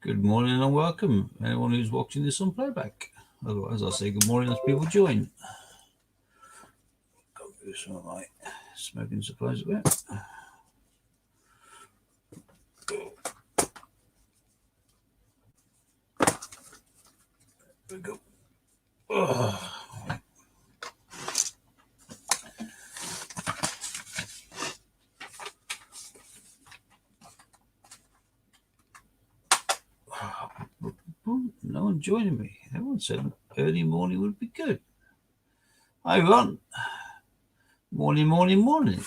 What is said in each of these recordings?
Good morning and welcome, anyone who's watching this on playback. Otherwise, I'll say good morning as people join. Go through some of my smoking supplies a bit. There we go. No one joining me. Everyone said early morning would be good. Hi, Ron. Morning, morning, morning.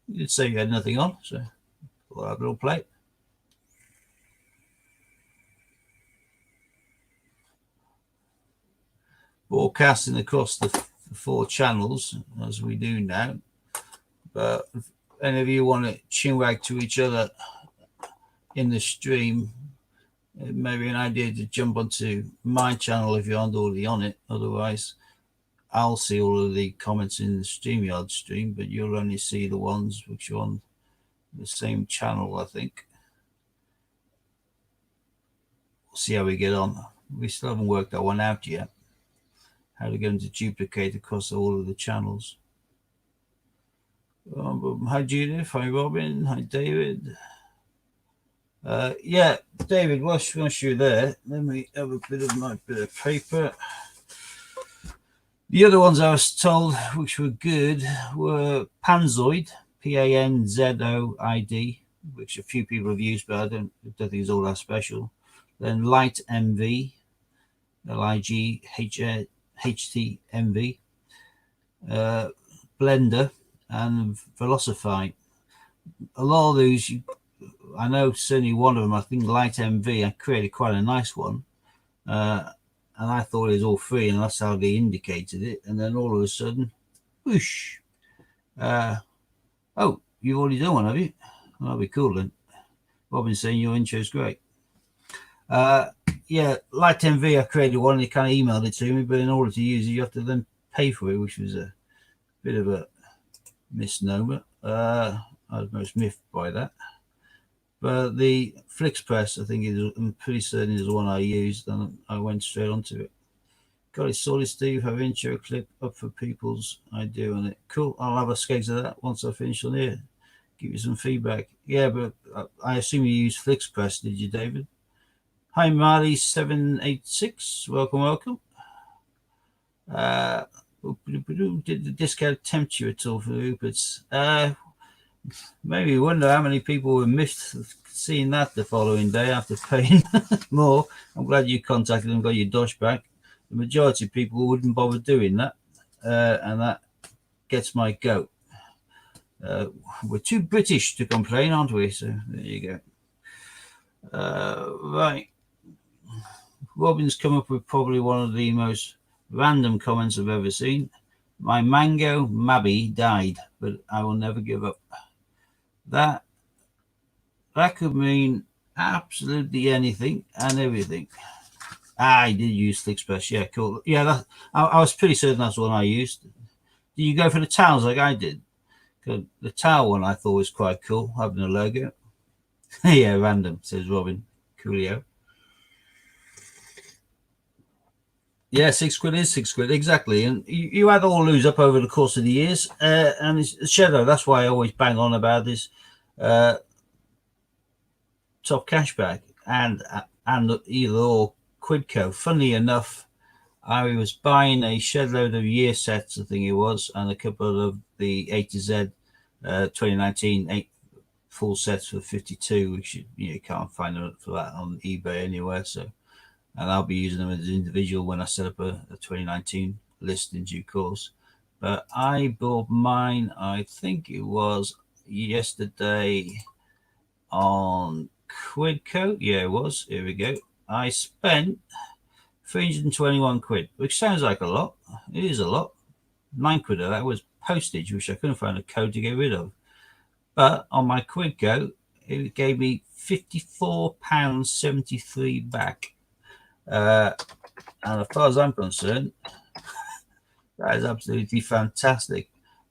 You did say you had nothing on, so we'll have a little play. Broadcasting across the 4 channels as we do now. But if any of you want to chinwag to each other in the stream, it may be an idea to jump onto my channel if you aren't already on it. Otherwise, I'll see all of the comments in the StreamYard stream, but you'll only see the ones which are on the same channel, I think. We'll see how we get on. We still haven't worked that one out yet. How they're going to duplicate across all of the channels. Hi, Judith. Hi, Robin. Hi, David. Yeah, David, whilst you're there, let me have a bit of paper. The other ones I was told, which were good, were Panzoid, Panzoid, which a few people have used, but I don't think it's all that special. Then Light MV, LIGHTMV, Blender, and Velocify. A lot of these, I know certainly one of them, I think Light MV, I created quite a nice one. And I thought it was all free, and that's how they indicated it. And then all of a sudden, whoosh. Oh, you've already done one, have you? Well, that'll be cool then. Robin's saying your intro is great. Yeah, Light MV, I created one, and he kind of emailed it to me, but in order to use it, you have to then pay for it, which was a bit of a misnomer. I was most miffed by that. But the FlixPress, I think, I'm pretty certain is the one I used, and I went straight onto it. Got it sorted, Steve. Have intro clip up for people's idea on it. Cool. I'll have a sketch of that once I finish on here. Give you some feedback. Yeah, but I assume you use FlixPress, did you, David? Hi, Marley786. Welcome. Did the discount tempt you at all for the Ruperts? Maybe you wonder how many people were miffed seeing that the following day after paying more. I'm glad you contacted them, got your dosh back. The majority of people wouldn't bother doing that, and that gets my goat. We're too British to complain, aren't we? So there you go. Right. Robin's come up with probably one of the most random comments I've ever seen. My mango Mabby died, but I will never give up. That could mean absolutely anything and everything. I did use FlixPress. Yeah, cool. Yeah, I was pretty certain that's what I used. Did you go for the towels like I did? The towel one I thought was quite cool, having a logo. Yeah, random, says Robin. Coolio. Yeah, £6 is £6, exactly. And you add all those up over the course of the years. And it's Shadow, that's why I always bang on about this top cashback and either or Quidco. Funnily enough, I was buying a shed load of year sets, I think it was, and a couple of the A to Z 2019 full sets for 52, which you can't find for that on eBay anywhere. So, and I'll be using them as an individual when I set up a 2019 list in due course. But I bought mine, I think it was yesterday on Quidco. Yeah, it was. Here we go. I spent 321 quid, which sounds like a lot. It is a lot. 9 quid of that was postage, which I couldn't find a code to get rid of. But on my Quidco, it gave me £54.73 back. And as far as I'm concerned, that is absolutely fantastic.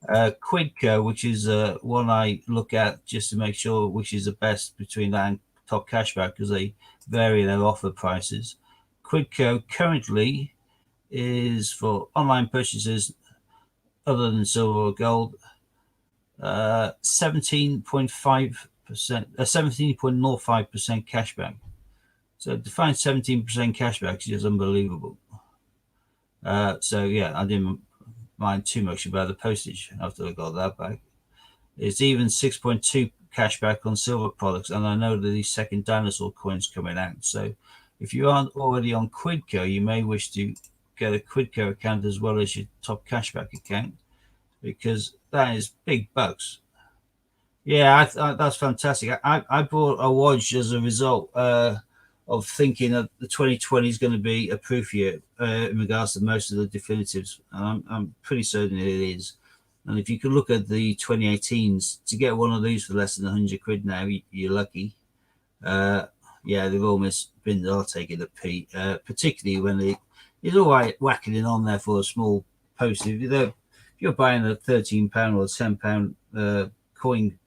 Quidco, which is one I look at just to make sure which is the best between that and top cashback because they vary their offer prices. Quidco currently is for online purchases other than silver or gold, 17.5%, 17.05% cashback. So to find 17% cashback is just unbelievable. So yeah, I didn't mind too much about the postage after I got that back. It's even 6.2 cashback on silver products, and I know that these second dinosaur coins coming out. So if you aren't already on Quidco, you may wish to get a Quidco account as well as your top cashback account, because that is big bucks. Yeah, that's fantastic. I bought a watch as a result of thinking that the 2020 is going to be a proof year in regards to most of the definitives. And I'm pretty certain it is. And if you could look at the 2018s, to get one of these for less than 100 quid now, you're lucky. Yeah, they've almost been, I'll take it a P, particularly when it's all right whacking it on there for a small post. If you're buying a £13 or £10 coin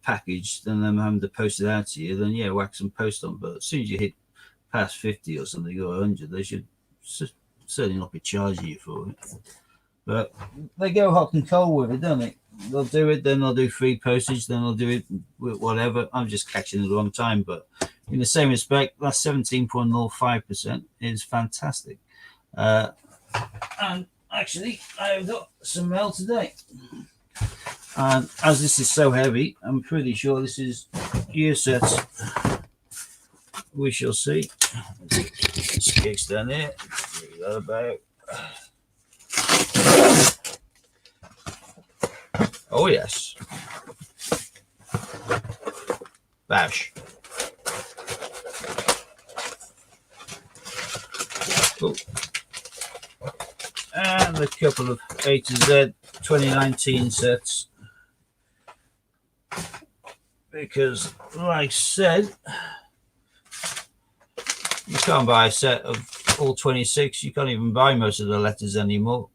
package, then them having to post it out to you, then yeah, whack some post on. But as soon as you hit past 50 or something or 100, they should certainly not be charging you for it. But they go hot and cold with it, don't they? They'll do it, then they'll do free postage, then they'll do it with whatever. I'm just catching it the wrong time. But in the same respect, that 17.05% is fantastic. And actually, I've got some mail today. And as this is so heavy, I'm pretty sure this is year sets. We shall see. Let's extend it. About. Oh yes. Bash. Cool. And a couple of A to Z 2019 sets. Because, like I said, you can't buy a set of all 26. You can't even buy most of the letters anymore.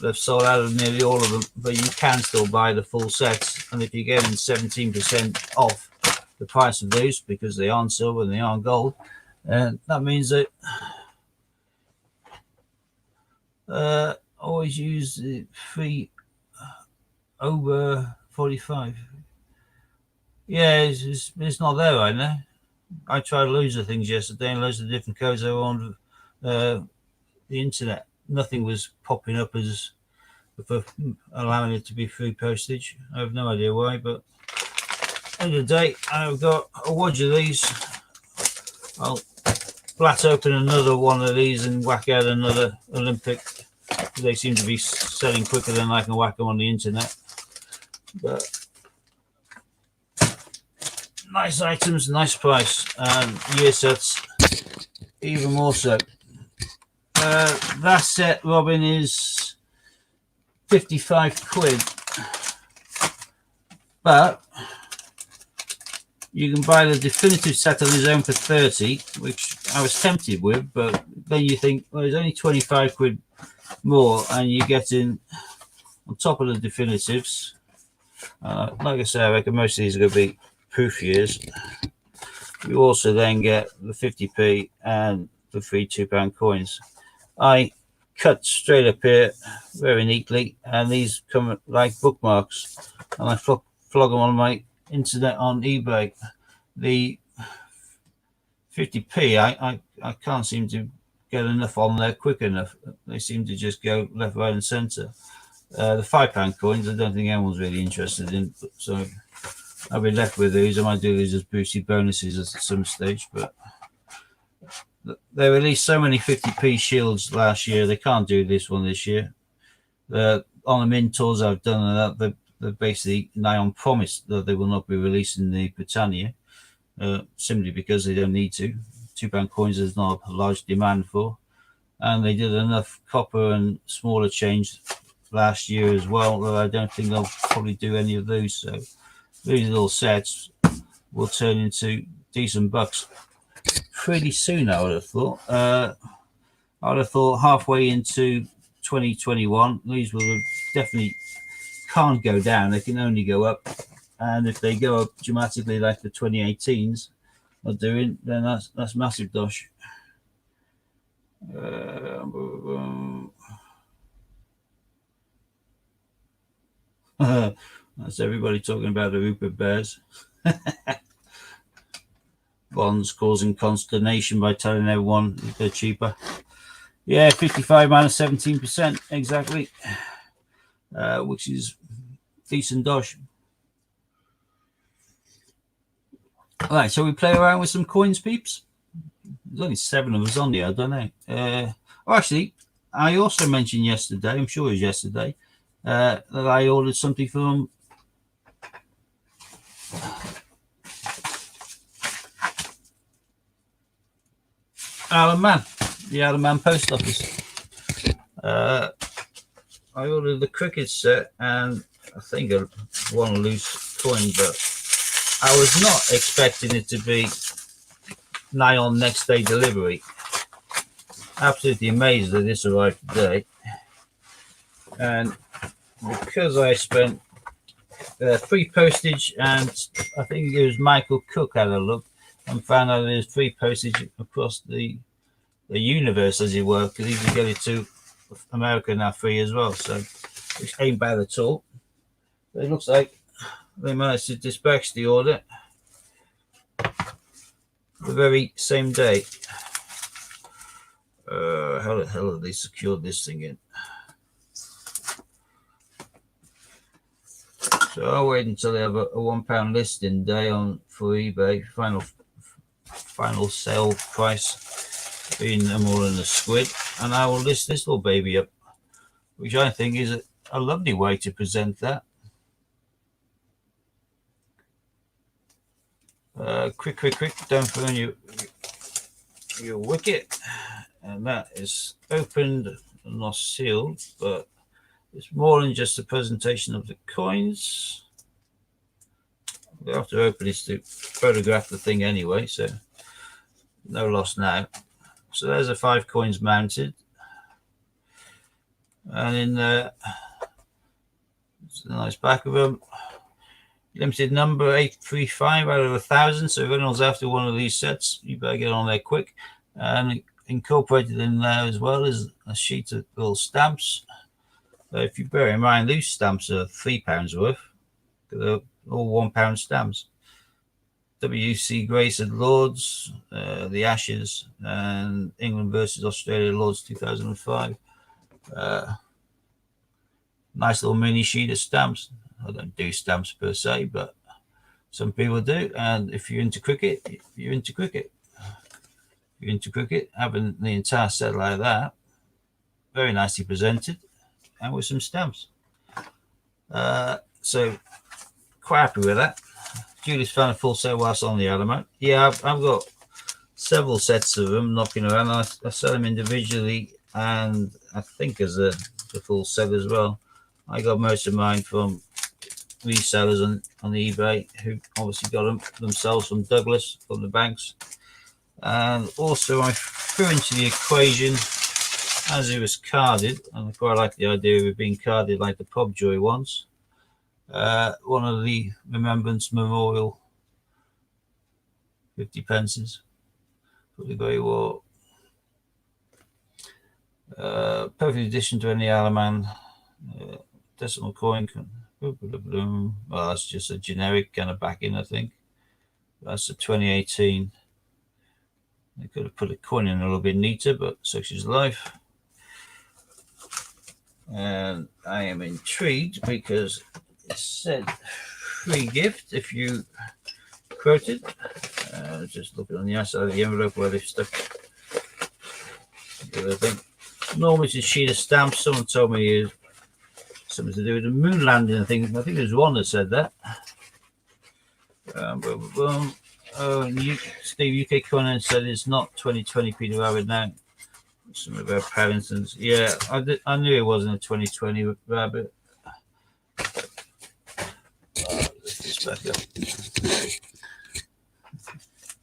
They've sold out of nearly all of them, but you can still buy the full sets. And if you're getting 17% off the price of those, because they aren't silver and they aren't gold, that means that always use the free over 45. Yeah, it's not there right now. I tried loads of things yesterday and loads of different codes that were on the internet. Nothing was popping up as for allowing it to be free postage. I have no idea why, but end of the day, I've got a watch of these. I'll flat open another one of these and whack out another Olympic. They seem to be selling quicker than I can whack them on the internet. But nice items, nice price, and year sets even more so. That set, Robin, is 55 quid, but you can buy the definitive set on his own for 30, which I was tempted with, but then you think, well, it's only 25 quid more, and you're getting on top of the definitives. Like I say, I reckon most of these are going to be proof years. You also then get the 50p and the free £2 coins. I cut straight up here very neatly, and these come like bookmarks, and I flog them on my internet on eBay. The 50p, I can't seem to get enough on there quick enough. They seem to just go left, right, and centre. The £5 coins, I don't think anyone's really interested in, so I'll be left with these. I might do these as boosted bonuses at some stage, but they released so many 50p shields last year. They can't do this one this year. On the mint tours I've done that, they're basically now on promise that they will not be releasing the Britannia, simply because they don't need to. £2 coins there's not a large demand for, and they did enough copper and smaller change last year as well that I don't think they'll probably do any of those. So these little sets will turn into decent bucks pretty soon, I would have thought. I would have thought halfway into 2021, these will definitely can't go down. They can only go up. and if they go up dramatically like the 2018s are doing, then that's massive dosh. That's everybody talking about the Rupert Bears. Bonds causing consternation by telling everyone they're cheaper. Yeah, 55 minus 17%, exactly. Which is decent dosh. All right, shall we play around with some coins, peeps? There's only 7 of us on here, I don't know. Actually, I also mentioned yesterday, I'm sure it was yesterday, that I ordered something from Alan Mann, the Alan Mann post office. I ordered the cricket set, and I think I won a loose coin, but I was not expecting it to be nigh on next day delivery. Absolutely amazed that this arrived today. And because I spent free postage, and I think it was Michael Cook had a look and found out there's free postage across the universe, as it were, because you can get it to America now free as well. So which ain't bad at all. But it looks like they managed to dispatch the order the very same day. How the hell have they secured this thing in? So I'll wait until they have a £1 listing day on for eBay. Final sale price being more than a squid, and I will list this little baby up, which I think is a lovely way to present that. Quick, don't burn your wicket. And that is opened and not sealed, but it's more than just a presentation of the coins. We have to open this to photograph the thing anyway, so no loss now. So there's the 5 coins mounted, and in there, it's a nice back of them. Limited number 835 out of 1,000. So if anyone's after one of these sets, you better get on there quick. And incorporated in there as well is a sheet of little stamps. If you bear in mind, these stamps are £3 worth. They're all £1 stamps. WC Grace at Lords, the Ashes, and England versus Australia Lords 2005. Nice little mini sheet of stamps. I don't do stamps per se, but some people do. And if you're into cricket, you're into cricket. You're into cricket, having the entire set like that, very nicely presented, and with some stamps. So quite happy with that. Julie's found a full set whilst on the Alamo. Yeah, I've got several sets of them knocking around. I sell them individually, and I think as a full set as well. I got most of mine from resellers on eBay who obviously got them themselves from Douglas, from the banks. And also I threw into the equation, as it was carded, and I quite like the idea of it being carded like the Pobjoy ones, one of the Remembrance Memorial 50 pences for the Great War. Perfect addition to any Alaman decimal coin. Well, that's just a generic kind of backing, I think. That's a 2018. They could have put a coin in a little bit neater, but such is life. And I am intrigued because it said free gift if you quoted. Just looking on the outside of the envelope where they've stuck the other thing. Normally it's a sheet of stamps. Someone told me it's something to do with the moon landing. I think there's one that said that. Steve UK Conan said it's not 2020 Peter Rabbit now. Some of our Parringtons. Yeah, I knew it wasn't a 2020 Rabbit. Lift this back up.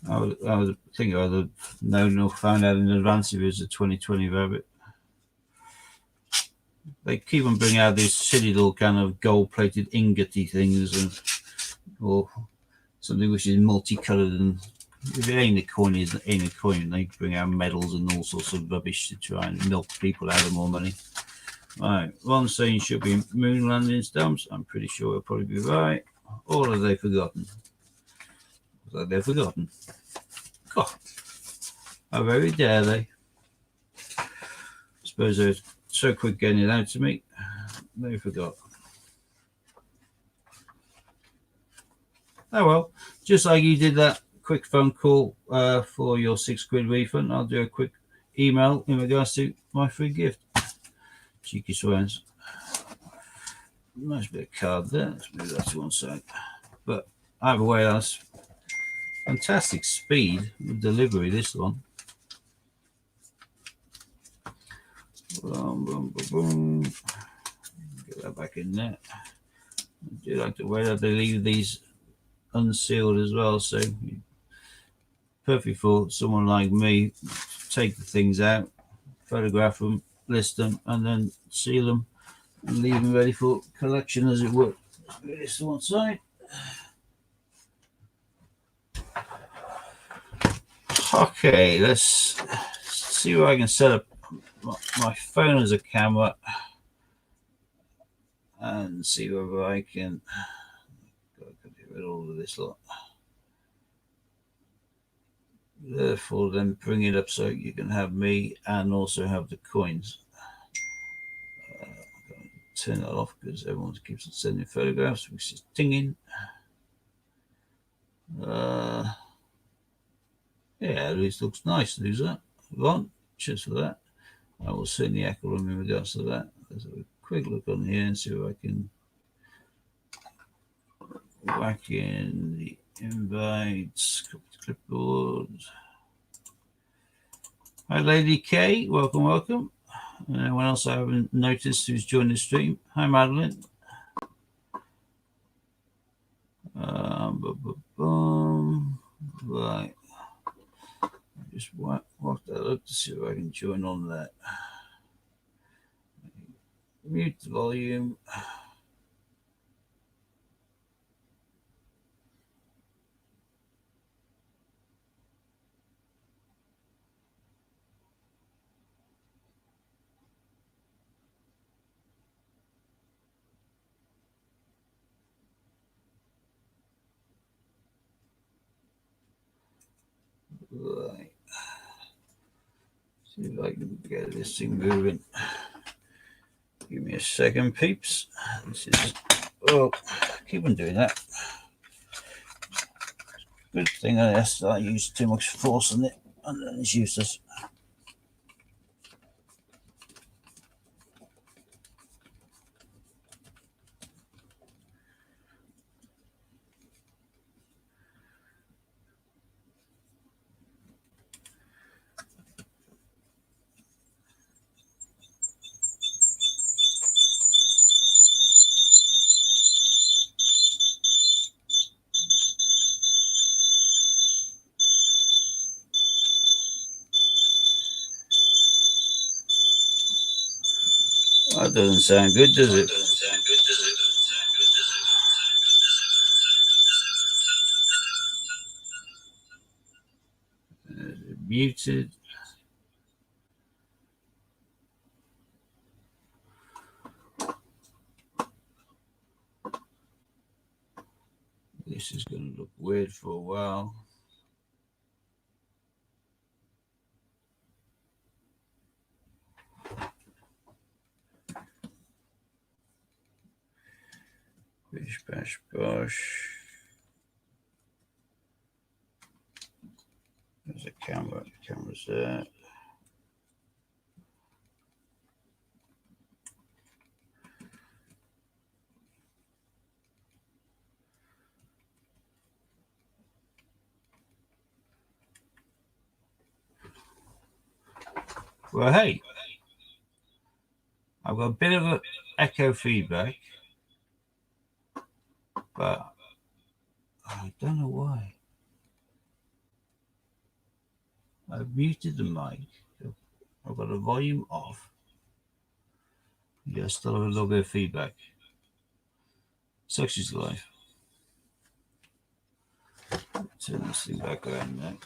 I think I would have known or found out in advance if it was a 2020 Rabbit. They keep on bringing out these silly little kind of gold-plated ingoty things, and or something which is multicolored. And if it ain't a coin, it ain't a coin. They bring out medals and all sorts of rubbish to try and milk people out of more money. Right, Ron saying should be moon landing stamps. I'm pretty sure it'll probably be right. Or have they forgotten? Like they've forgotten. God, how very dare they? I suppose they're so quick getting it out to me. They forgot. Oh well, just like you did that quick phone call for your £6 refund, I'll do a quick email in regards to my free gift. Cheeky swans. Nice bit of card there. Let's move that to one side. But either way, that's fantastic speed of delivery, this one. Boom, boom, boom, boom. Get that back in there. I do like the way that they leave these unsealed as well, so perfect for someone like me. Take the things out, photograph them, list them, and then seal them and leave them ready for collection, as it were. This to one side. Okay, let's see where I can set up my phone as a camera and see whether I can get rid of all of this lot. Therefore, then bring it up so you can have me and also have the coins. Turn that off because everyone keeps sending photographs, which is tinging. Yeah, this looks nice, loser. Ron, cheers for that. I will certainly echo them in regards to that. Let's have a quick look on here and see if I can whack in the invites, clipboard. Hi, Lady K. Welcome, welcome. Anyone else I haven't noticed who's joined the stream? Hi, Madeline. Right. Just walk that up to see if I can join on that. Mute the volume. Right. See if I can get this thing moving. Give me a second, peeps. This is, oh, keep on doing that. Good thing I use too much force on it, and then it's useless. That doesn't sound good, does it? Muted. This is going to look weird for a while. Bish, bash, bosh. There's a camera. The camera's there. Well, hey, I've got a bit of an echo feedback, but I don't know why. I've muted the mic. I've got the volume off. Yeah, still have a little bit of feedback. Such is life. Turn this thing back around now.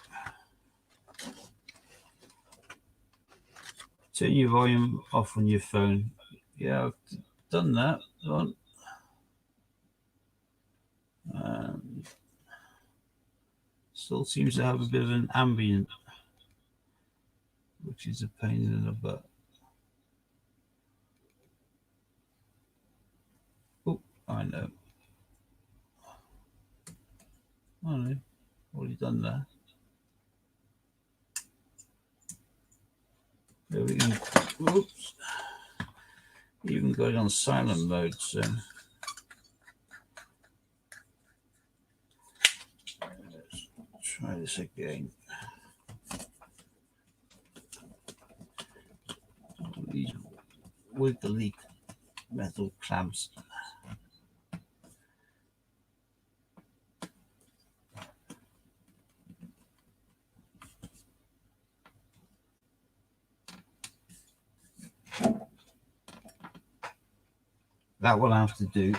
Turn your volume off on your phone. Yeah, I've done that. Still seems to have a bit of an ambient, which is a pain in the butt. Oh, I know. I know. Already done that. There we go. Oops. Even got it on silent mode, so let's try this again. These with the leak metal clamps. That will have to do.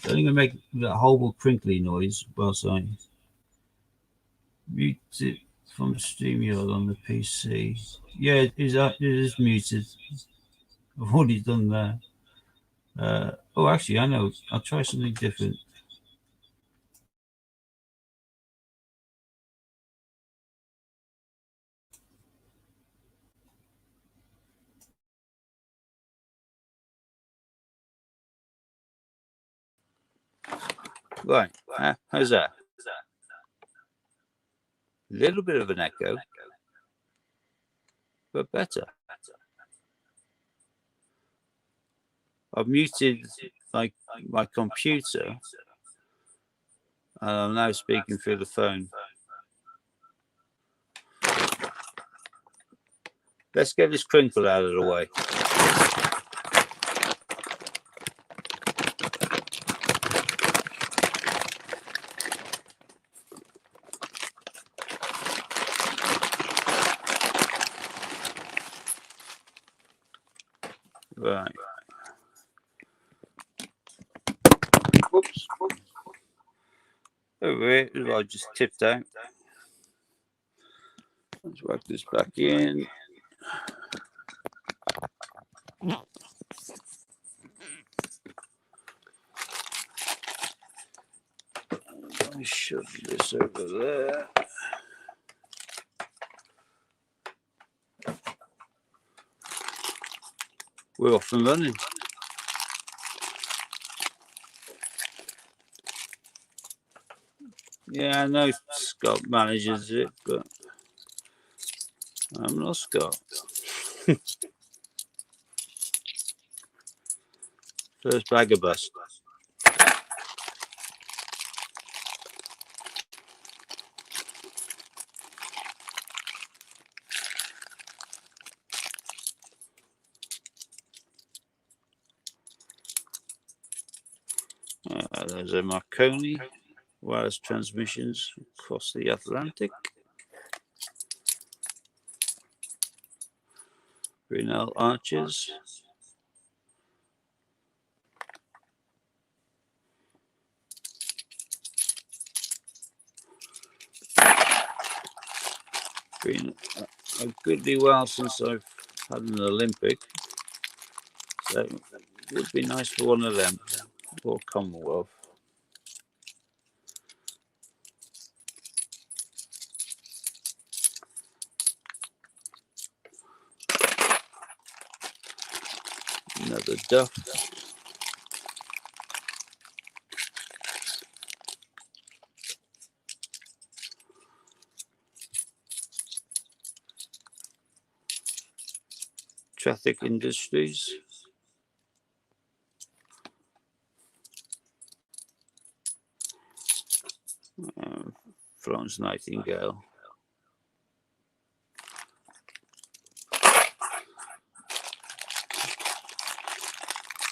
I'm going to make that horrible crinkly noise whilst I mute it from StreamYard on the PC. Yeah, it is muted. I've already done that. Oh, actually, I know. I'll try something different. Right, how's that? A little bit of an echo, but better. I've muted my computer, and I'm now speaking through the phone. Let's get this crinkle out of the way. Right. Whoops. Over here, I just tipped out. Let's work this back in. I shove this over there. We're off and running. Yeah, I know Scott manages it, but I'm not Scott. First bag of bust. There's a Marconi wireless transmissions across the Atlantic. Grinnell Archers. Been a goodly while since I've had an Olympic, so it would be nice for one of them, or Commonwealth. Another duff. Traffic Industries. Florence Nightingale.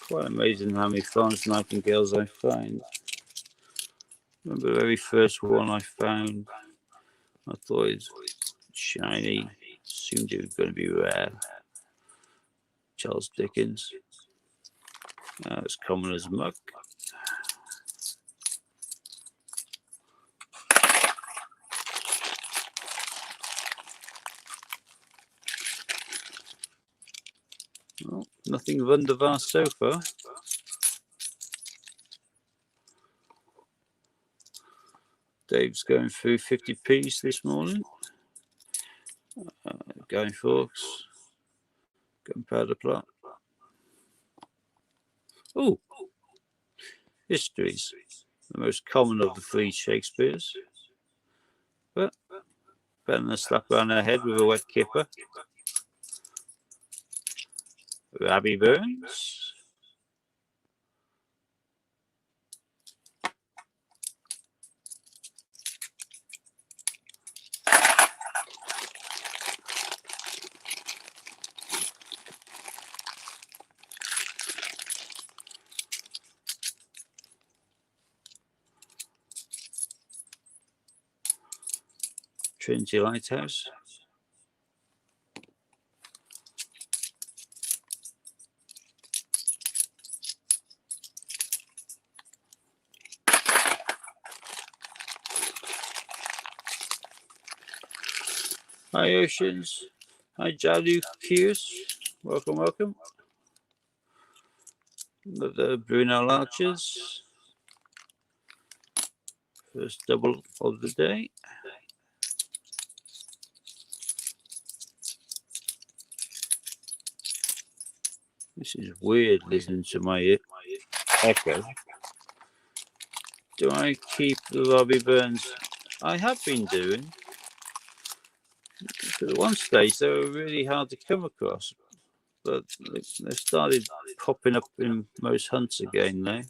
Quite amazing how many Florence Nightingales I find. Remember the very first one I found, I thought it was shiny, assumed it was going to be rare. Charles Dickens. It's common as muck. Well, nothing wunderbar so far. Dave's going through 50p's this morning. Guy Fawkes, Gunpowder Plot. Oh, Histories, the most common of the three Shakespeares. But better than a slap around the head with a wet kipper. Rabbie Burns. Trinity Lighthouse. Hi Oceans. Hi Jalu Q's. Welcome, welcome. The Brunel Archers. First double of the day. This is weird listening to my echo. Do I keep the Rabbie Burns? I have been doing. At one stage, they were really hard to come across, but they started popping up in most hunts again now.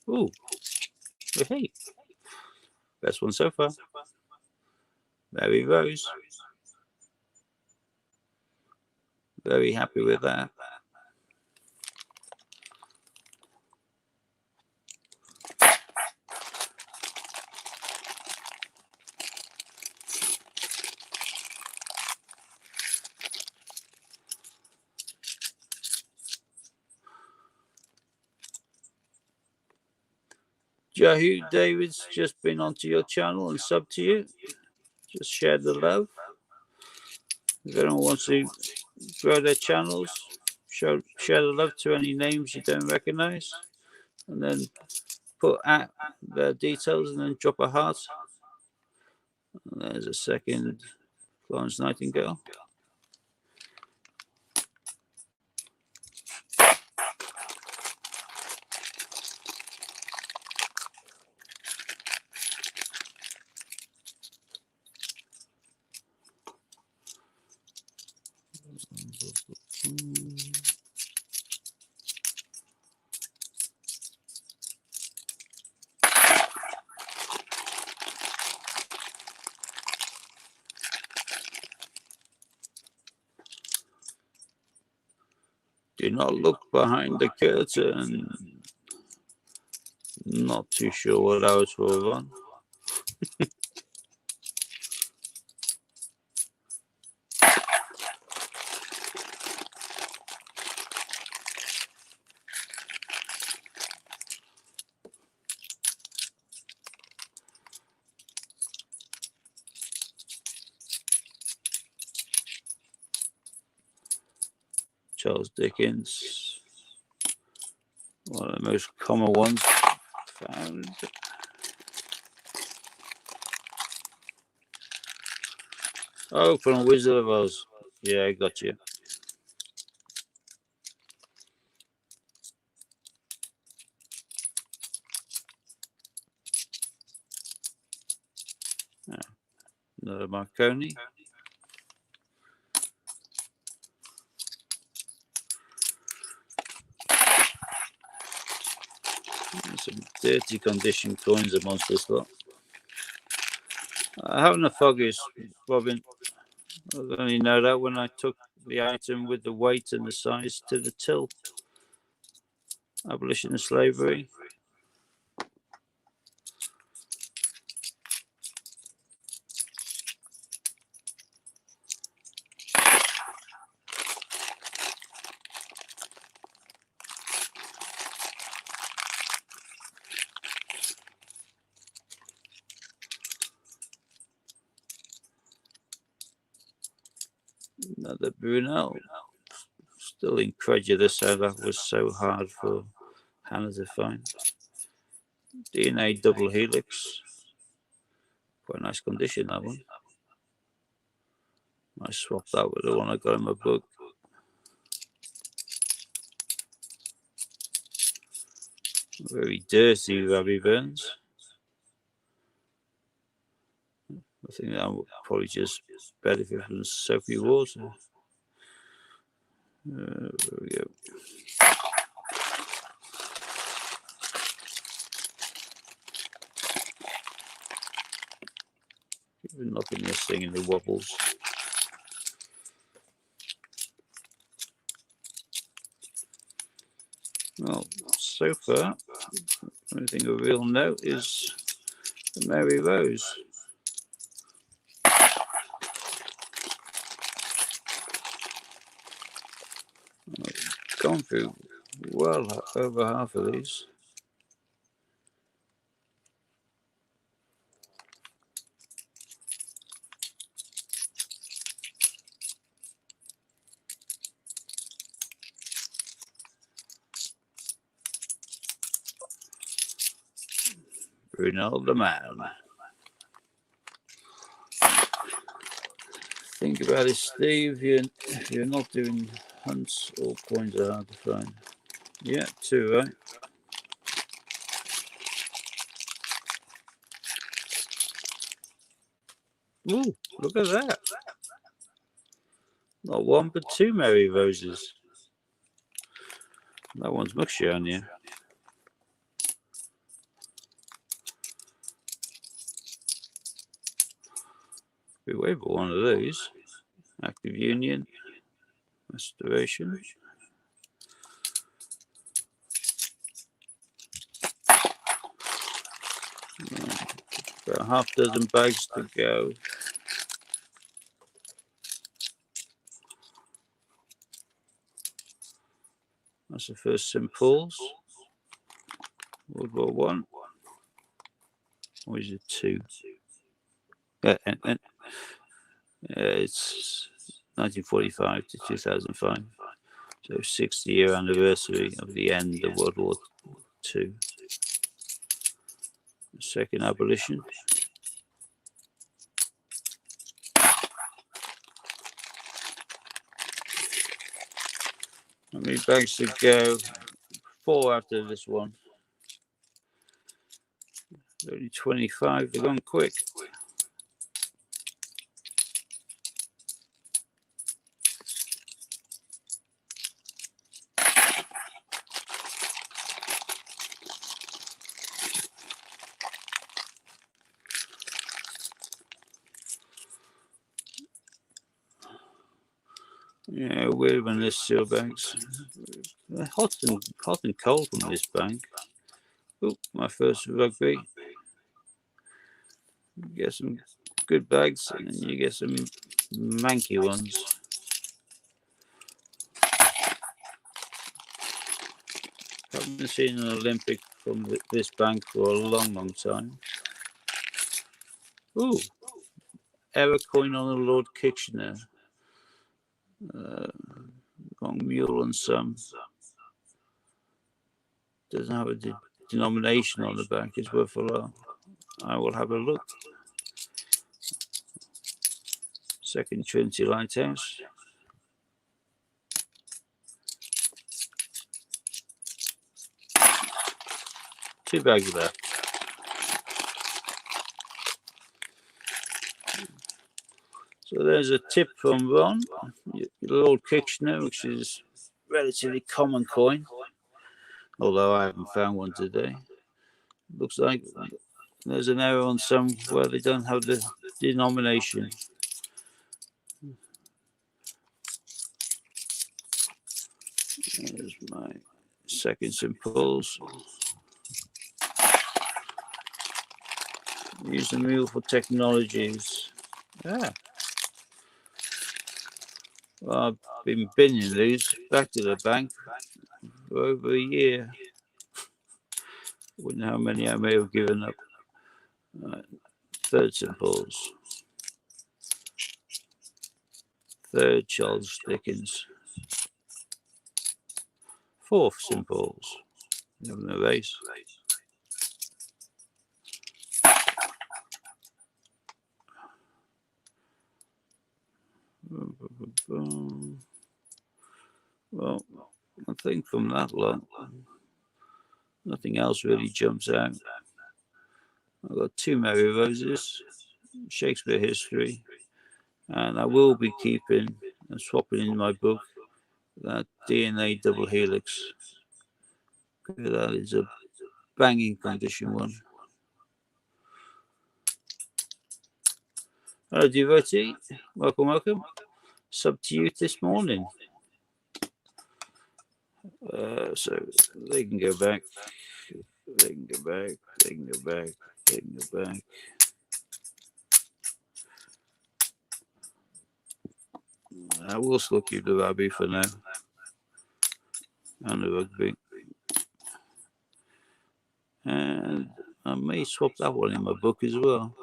Ooh, hey, best one so far. Mary Rose. Very happy with that. Yahoo David's just been onto your channel and sub to you. Just share the love. If anyone wants to grow their channels, share the love to any names you don't recognize, and then put at their details and then drop a heart. And there's a second Florence Nightingale. Do not look behind the curtain. Not too sure what I was for on. Charles Dickens, one of the most common ones found. Oh, from Wizard of Oz. Yeah, I got you. Another Marconi. Some dirty condition coins amongst this lot. I haven't a foggiest, Robin. I only know that when I took the item with the weight and the size to the till. Abolition of slavery. Another Brunel. Still incredulous how that was so hard for Hannah to find. DNA double helix. Quite nice condition, that one. I swapped that with the one I got in my book. Very dirty Rabbie Burns. I think that would probably just benefit from soapy water. There we go. Keep knocking this thing in the wobbles. Well, so far, the only thing of real note is the Mary Rose. I've gone through well over half of these. Brunel the man. Think about it, Steve. You're not doing hunts, all coins are hard to find. Yeah, 2, right? Ooh, look at that. Not 1, but 2 Mary Roses. That one's much shinier. We wave for one of these. Active Union. Restoration. About half dozen bags to go. That's the first St. Paul's. World War One. Or is it 2? It's 1945 to 2005. So 60-year anniversary of the end of World War II. The second abolition. How many bags to go? 4 after this one. Only 25. They've gone quick. Yeah, weird when there's seal bags. They're hot and cold from this bank. Oh, my first rugby. You get some good bags, and then you get some manky ones. Haven't seen an Olympic from this bank for a long, long time. Ooh, ever coin on the Lord Kitchener. Long mule and some. Doesn't have a denomination on the back. It's worth a lot. I will have a look. Second Trinity Lighthouse. Two bags left. So there's a tip from Ron, Lord Kitchener, which is relatively common coin, although I haven't found one today. Looks like there's an error on some where they don't have the denomination. There's my second St. Paul's. Use the mule for technologies. Yeah. Well, I've been binning these back to the bank for over a year. Wouldn't know how many I may have given up. Third St. Paul's. Third, Charles Dickens. Fourth, St. Paul's. Having a race. Well, I think from that lot, nothing else really jumps out. I've got 2 Merry Roses, Shakespeare History, and I will be keeping and swapping in my book that DNA double helix. That is a banging condition one. Hello, devotee. Welcome. Sub to you this morning. So they can go back. They can go back. They can go back. They can go back. I will still keep the rugby for now. And the rugby. And I may swap that one in my book as well.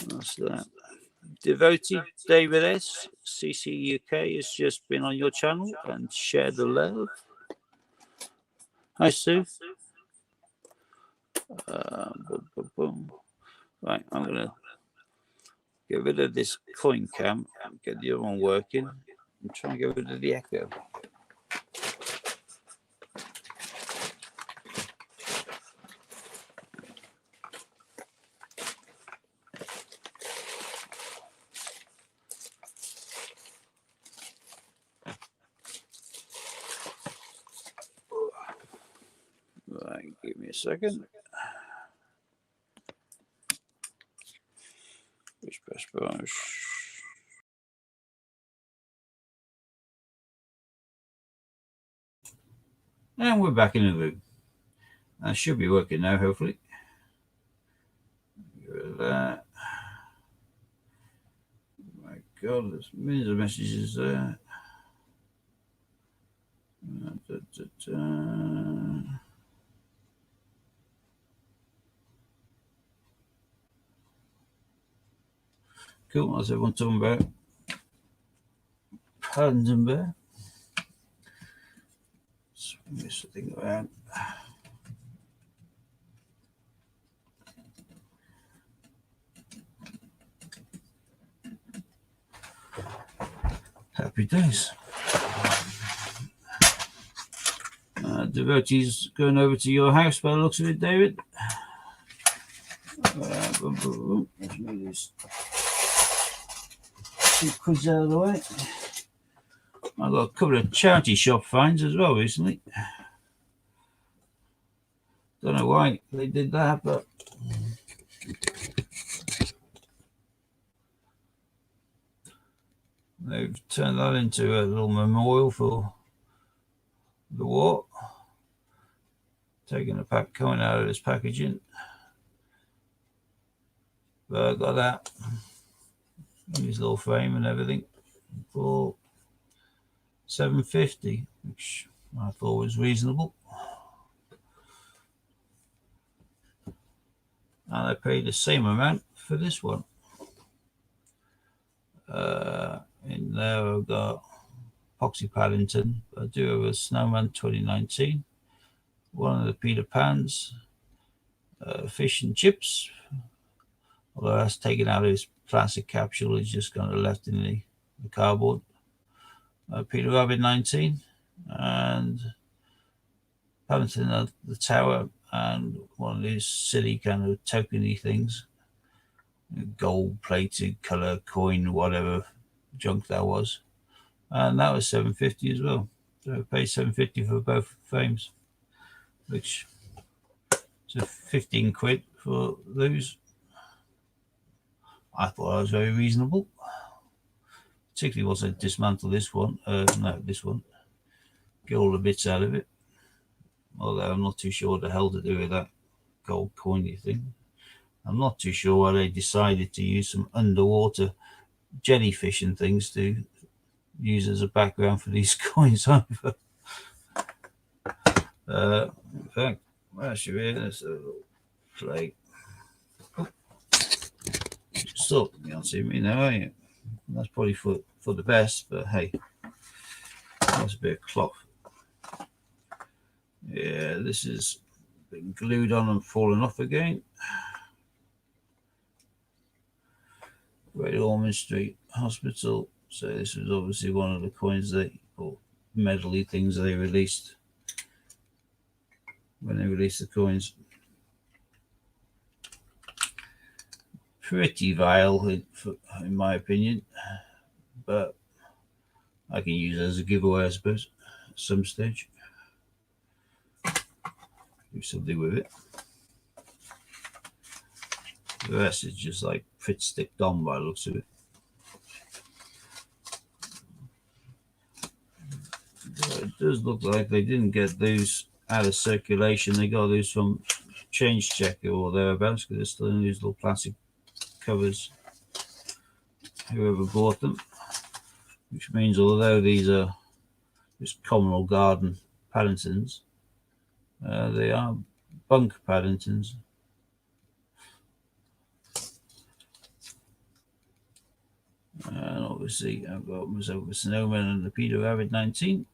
That's that. Devotee David S. CC UK has just been on your channel and shared the love. Hi, Sue. Right, I'm going to get rid of this coin cam and get the other one working and try and get rid of the echo. Right, give me a second. Brush. And we're back in the loop. That should be working now, hopefully. Get rid of that. My God, there's millions of messages there. Cool, what's everyone talking about? Paddington Bear. Swing this thing around. Happy days. Devotees going over to your house by the looks of it, David. Let's move these 2 quids out of the way. I've got a couple of charity shop finds as well recently. Don't know why they did that, but they've turned that into a little memorial for the war. Taking a pack coming out of this packaging. But I got that. His little frame and everything for $7.50, which I thought was reasonable. And I paid the same amount for this one. In there I've got Poxy Paddington. I do have a Snowman 2019. One of the Peter Pans. Fish and chips. Although that's taken out of his plastic capsule, it's just kind of left in the cardboard. Peter Rabbit 19. And Paddington at the Tower. And one of these silly kind of tokeny things. Gold-plated colour coin, whatever junk that was. And that was $7.50 as well. So I paid $7.50 for both frames, which is 15 quid for those. I thought that was very reasonable. Particularly once I dismantle this one. This one. Get all the bits out of it. Although I'm not too sure what the hell to do with that gold coiny thing. I'm not too sure why they decided to use some underwater jellyfish and things to use as a background for these coins either. In fact, that should be this little plate. cloths up. You can't see me now, are you? That's probably for the best, but hey, that's a bit of cloth. Yeah, this is been glued on and fallen off again. Great Ormond Street Hospital. So this was obviously one of the coins or medley things they released when they released the coins. Pretty vile, in my opinion, but I can use it as a giveaway, I suppose, at some stage. Do something with it. The rest is just like Fritz sticked on by the looks of it. But it does look like they didn't get those out of circulation. They got those from Change Checker or thereabouts because they're still in these little plastic covers. Whoever bought them, which means although these are just common or garden Paddingtons, they are bunk Paddingtons. And obviously I've got myself a Snowman and the Peter Rabbit 19.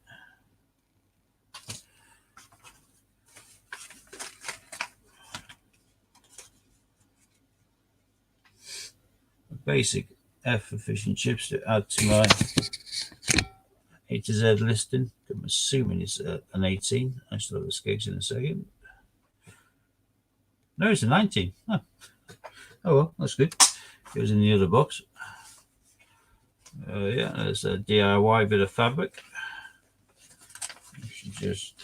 A basic F for fish and chips to add to my A to Z listing. I'm assuming it's an 18. I still have the skates in a second. No, it's a 19. Oh well, that's good. Goes in the other box. Yeah, there's a DIY bit of fabric. It's just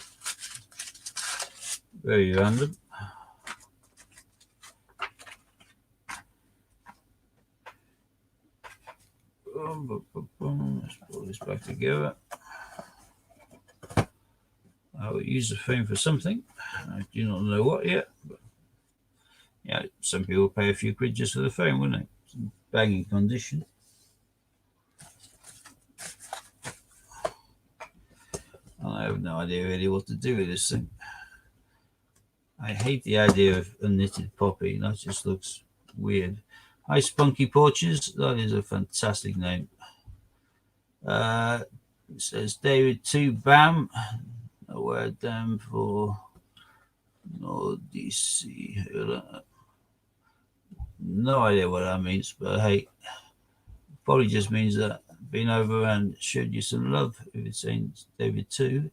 very random. Let's pull this back together. I will use the frame for something. I do not know what yet, but yeah, some people pay a few quid just for the frame, wouldn't they? It's in banging condition. I have no idea really what to do with this thing. I hate the idea of a knitted poppy. That just looks weird. Hi, Spunky Porches. That is a fantastic name. It says David 2 BAM. A word down for no DC. No idea what that means, but hey, probably just means that been over and showed you some love if it's saying David 2.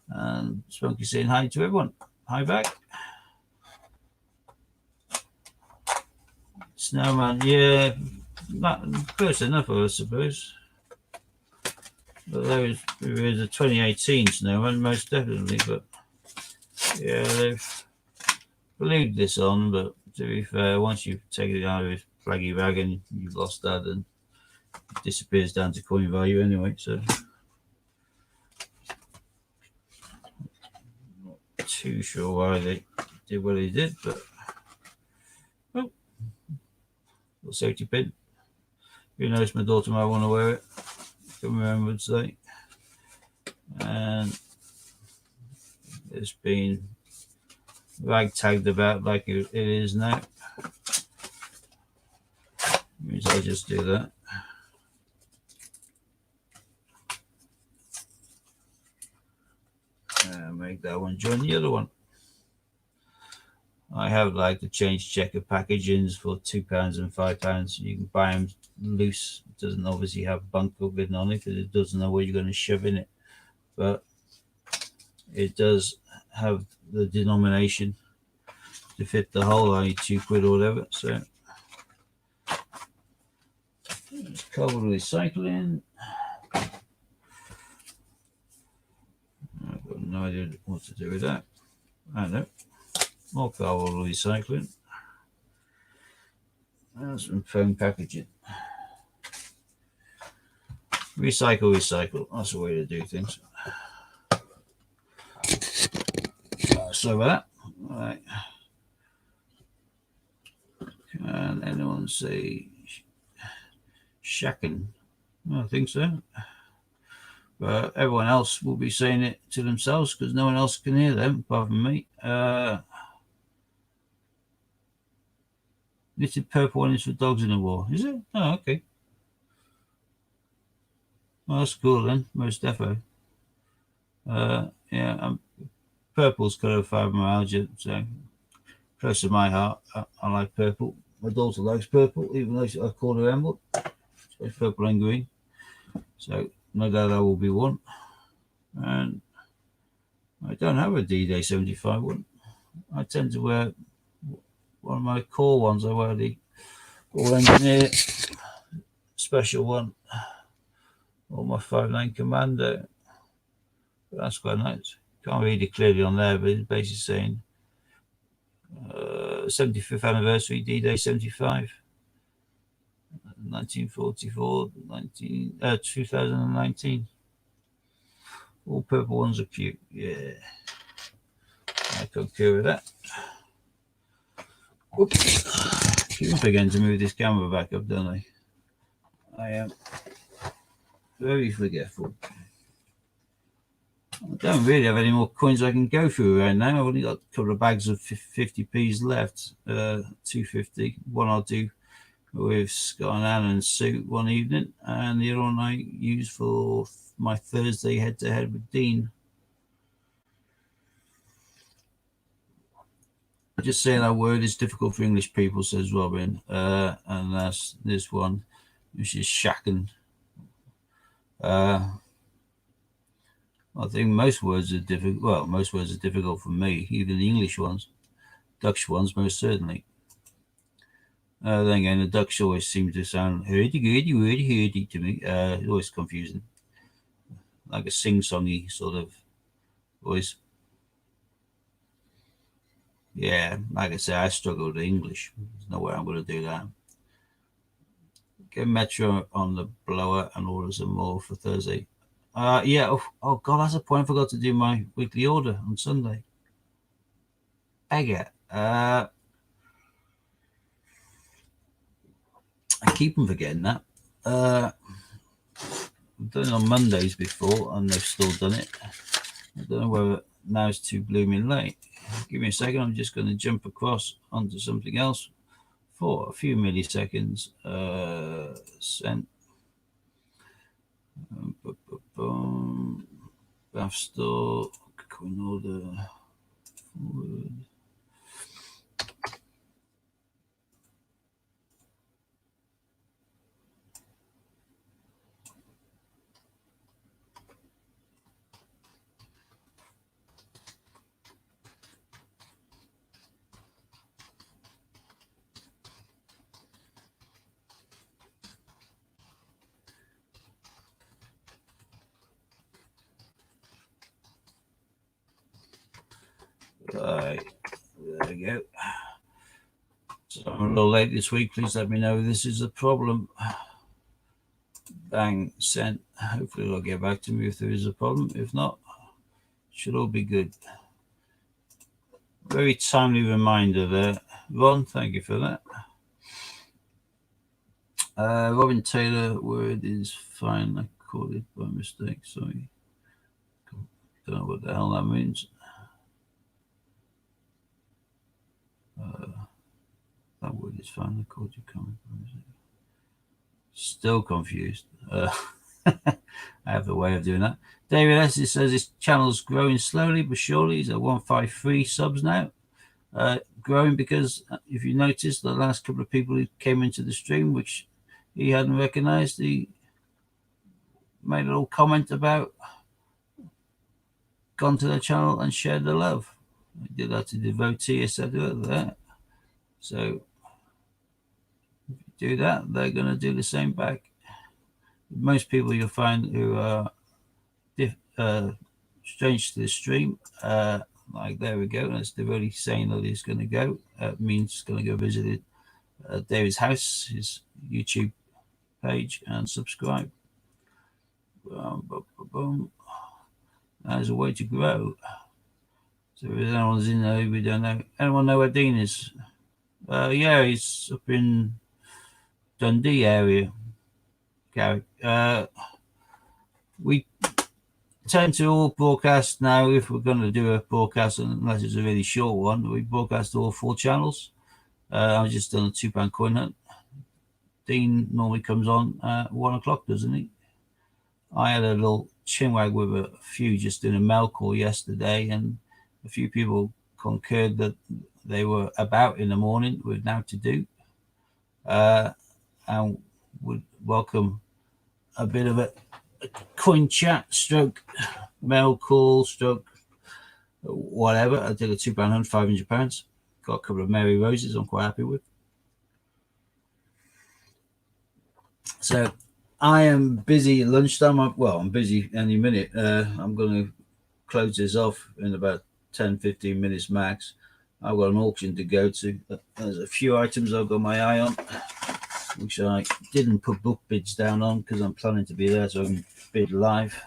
And Spunky saying hi to everyone. Hi back. Snowman, yeah, not close enough, I suppose. But there is a 2018 Snowman, most definitely. But yeah, they've glued this on. But to be fair, once you've taken it out of his flaggy bag and you've lost that, and it disappears down to coin value anyway. So not too sure why they did what they did, but oh, little safety pin. Who knows? My daughter might want to wear it. Can remember today. And it's been rag tagged about like it is now. Means I just do that. And make that one join the other one. I have like the Change Checker packagings for £2 and £5. You can buy them loose. It doesn't obviously have bunker written on it because it doesn't know what you're going to shove in it. But it does have the denomination to fit the hole, only £2 or whatever. So it's covered with recycling. I've got no idea what to do with that. I don't know. More covered recycling. And some foam packaging. Recycle. That's the way to do things. So that. All right. Can anyone say shacking? I think so. But everyone else will be saying it to themselves because no one else can hear them apart from me. Knitted purple one is for dogs in the war. Is it? Oh, okay. Well, that's cool then. Most defo. Yeah, purple's colour of fibromyalgia, so close to my heart. I like purple. My daughter likes purple, even though I call her Emerald. So it's purple and green. So no doubt that will be one. And I don't have a D-Day 75 one. I tend to wear one of my core ones. I wear the All Engineer special one, or my 5.9 Commando. But that's quite nice. Can't read it clearly on there, but it's basically saying 75th anniversary D-Day 75, 1944, 2019. All purple ones are cute. Yeah, I concur with that. Whoops. Keep forgetting to move this camera back up, don't I? I am very forgetful. I don't really have any more coins I can go through right now. I've only got a couple of bags of 50p's left. 250. One I'll do with Scott and Alan suit one evening, and the other one I use for my Thursday head-to-head with Dean. Just saying that word is difficult for English people, says Robin. And that's this one, which is shacken. I think most words are difficult. Well, most words are difficult for me, even the English ones. Dutch ones, most certainly. Then again, the Dutch always seem to sound hurdy to me. It's always confusing. Like a sing-songy sort of voice. Yeah, like I say, I struggle with English. There's no way I'm going to do that. Get Metro on the blower and order some more for Thursday. Yeah. Oh, God, that's a point. I forgot to do my weekly order on Sunday. Baguette. I keep on forgetting that. I've done it on Mondays before, and they've still done it. I don't know whether now it's too blooming late. Give me a second. I'm just going to jump across onto something else for a few milliseconds. Sent. Bath store. Coin order. Forward. Right, there we go. So I'm a little late this week. Please let me know if this is a problem. Bang, sent. Hopefully it'll get back to me if there is a problem. If not, it should all be good. Very timely reminder there. Ron, thank you for that. Robin Taylor, word is fine. I called it by mistake. Sorry. Don't know what the hell that means. That word is fine. I called you comment by mistake. Still confused. I have a way of doing that. David S. says his channel's growing slowly but surely. He's at 153 subs now. Growing because if you notice, the last couple of people who came into the stream, which he hadn't recognized, he made a little comment about gone to the channel and shared the love. I did that to devotee, etc. there. So if you do that, they're going to do the same back. Most people you'll find who are strange to the stream, like there we go. That's devotee saying that he's going to go. Means he's going to go visit David's house, his YouTube page, and subscribe. There's a way to grow. So if anyone's in there, we don't know. Anyone know where Dean is? Yeah, he's up in Dundee area. We tend to all broadcast now. If we're going to do a broadcast, unless it's a really short one, we broadcast all 4 channels. I just done a £2 coin hunt. Dean normally comes on at 1 o'clock, doesn't he? I had a little chinwag with a few just in a mail call yesterday, and a few people concurred that they were about in the morning with now to do, and would welcome a bit of a coin chat stroke mail call stroke whatever. I did a £2 hunt, £500. Got a couple of Mary Roses I'm quite happy with. So I am busy at lunchtime. I'm busy any minute. I'm going to close this off in about 10-15 minutes max. I've got an auction to go to. There's a few items I've got my eye on, which I didn't put book bids down on because I'm planning to be there so I can bid live.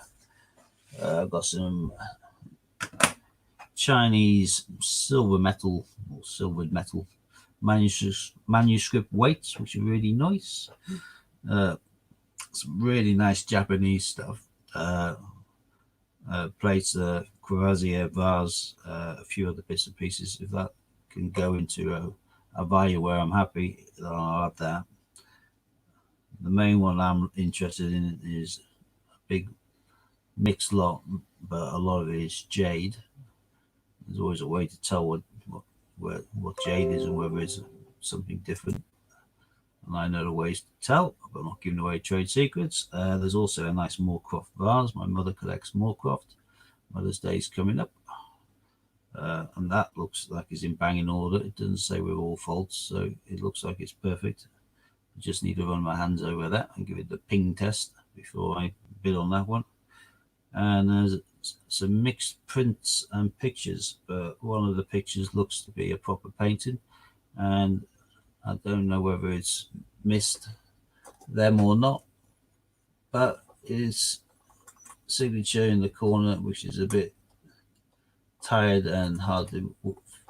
I've got some Chinese silvered metal manuscript weights, which are really nice. Some really nice Japanese stuff. Plates, Courvoisier vase, a few other bits and pieces. If that can go into a value where I'm happy, then I'll have that. The main one I'm interested in is a big mixed lot, but a lot of it is jade. There's always a way to tell what jade is and whether it's something different. And I know the ways to tell, but I'm not giving away trade secrets. There's also a nice Moorcroft vase. My mother collects Moorcroft. Mother's Day is coming up. And that looks like it's in banging order. It doesn't say with all faults, so it looks like it's perfect. I just need to run my hands over that and give it the ping test before I bid on that one. And there's some mixed prints and pictures, but one of the pictures looks to be a proper painting, and I don't know whether it's missed them or not, but it's signature in the corner, which is a bit tired and hard to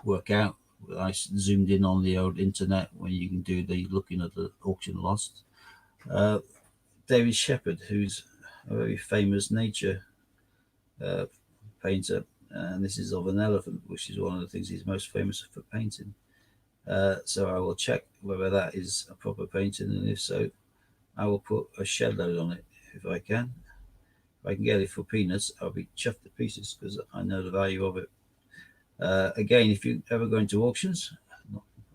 work out. I zoomed in on the old internet when you can do the looking at the auction lost. David Shepherd, who's a very famous nature painter, and this is of an elephant, which is one of the things he's most famous for painting. So I will check whether that is a proper painting, and if so, I will put a shed load on it if I can. If I can get it for peanuts, I'll be chuffed to pieces because I know the value of it. Again, if you ever go into auctions,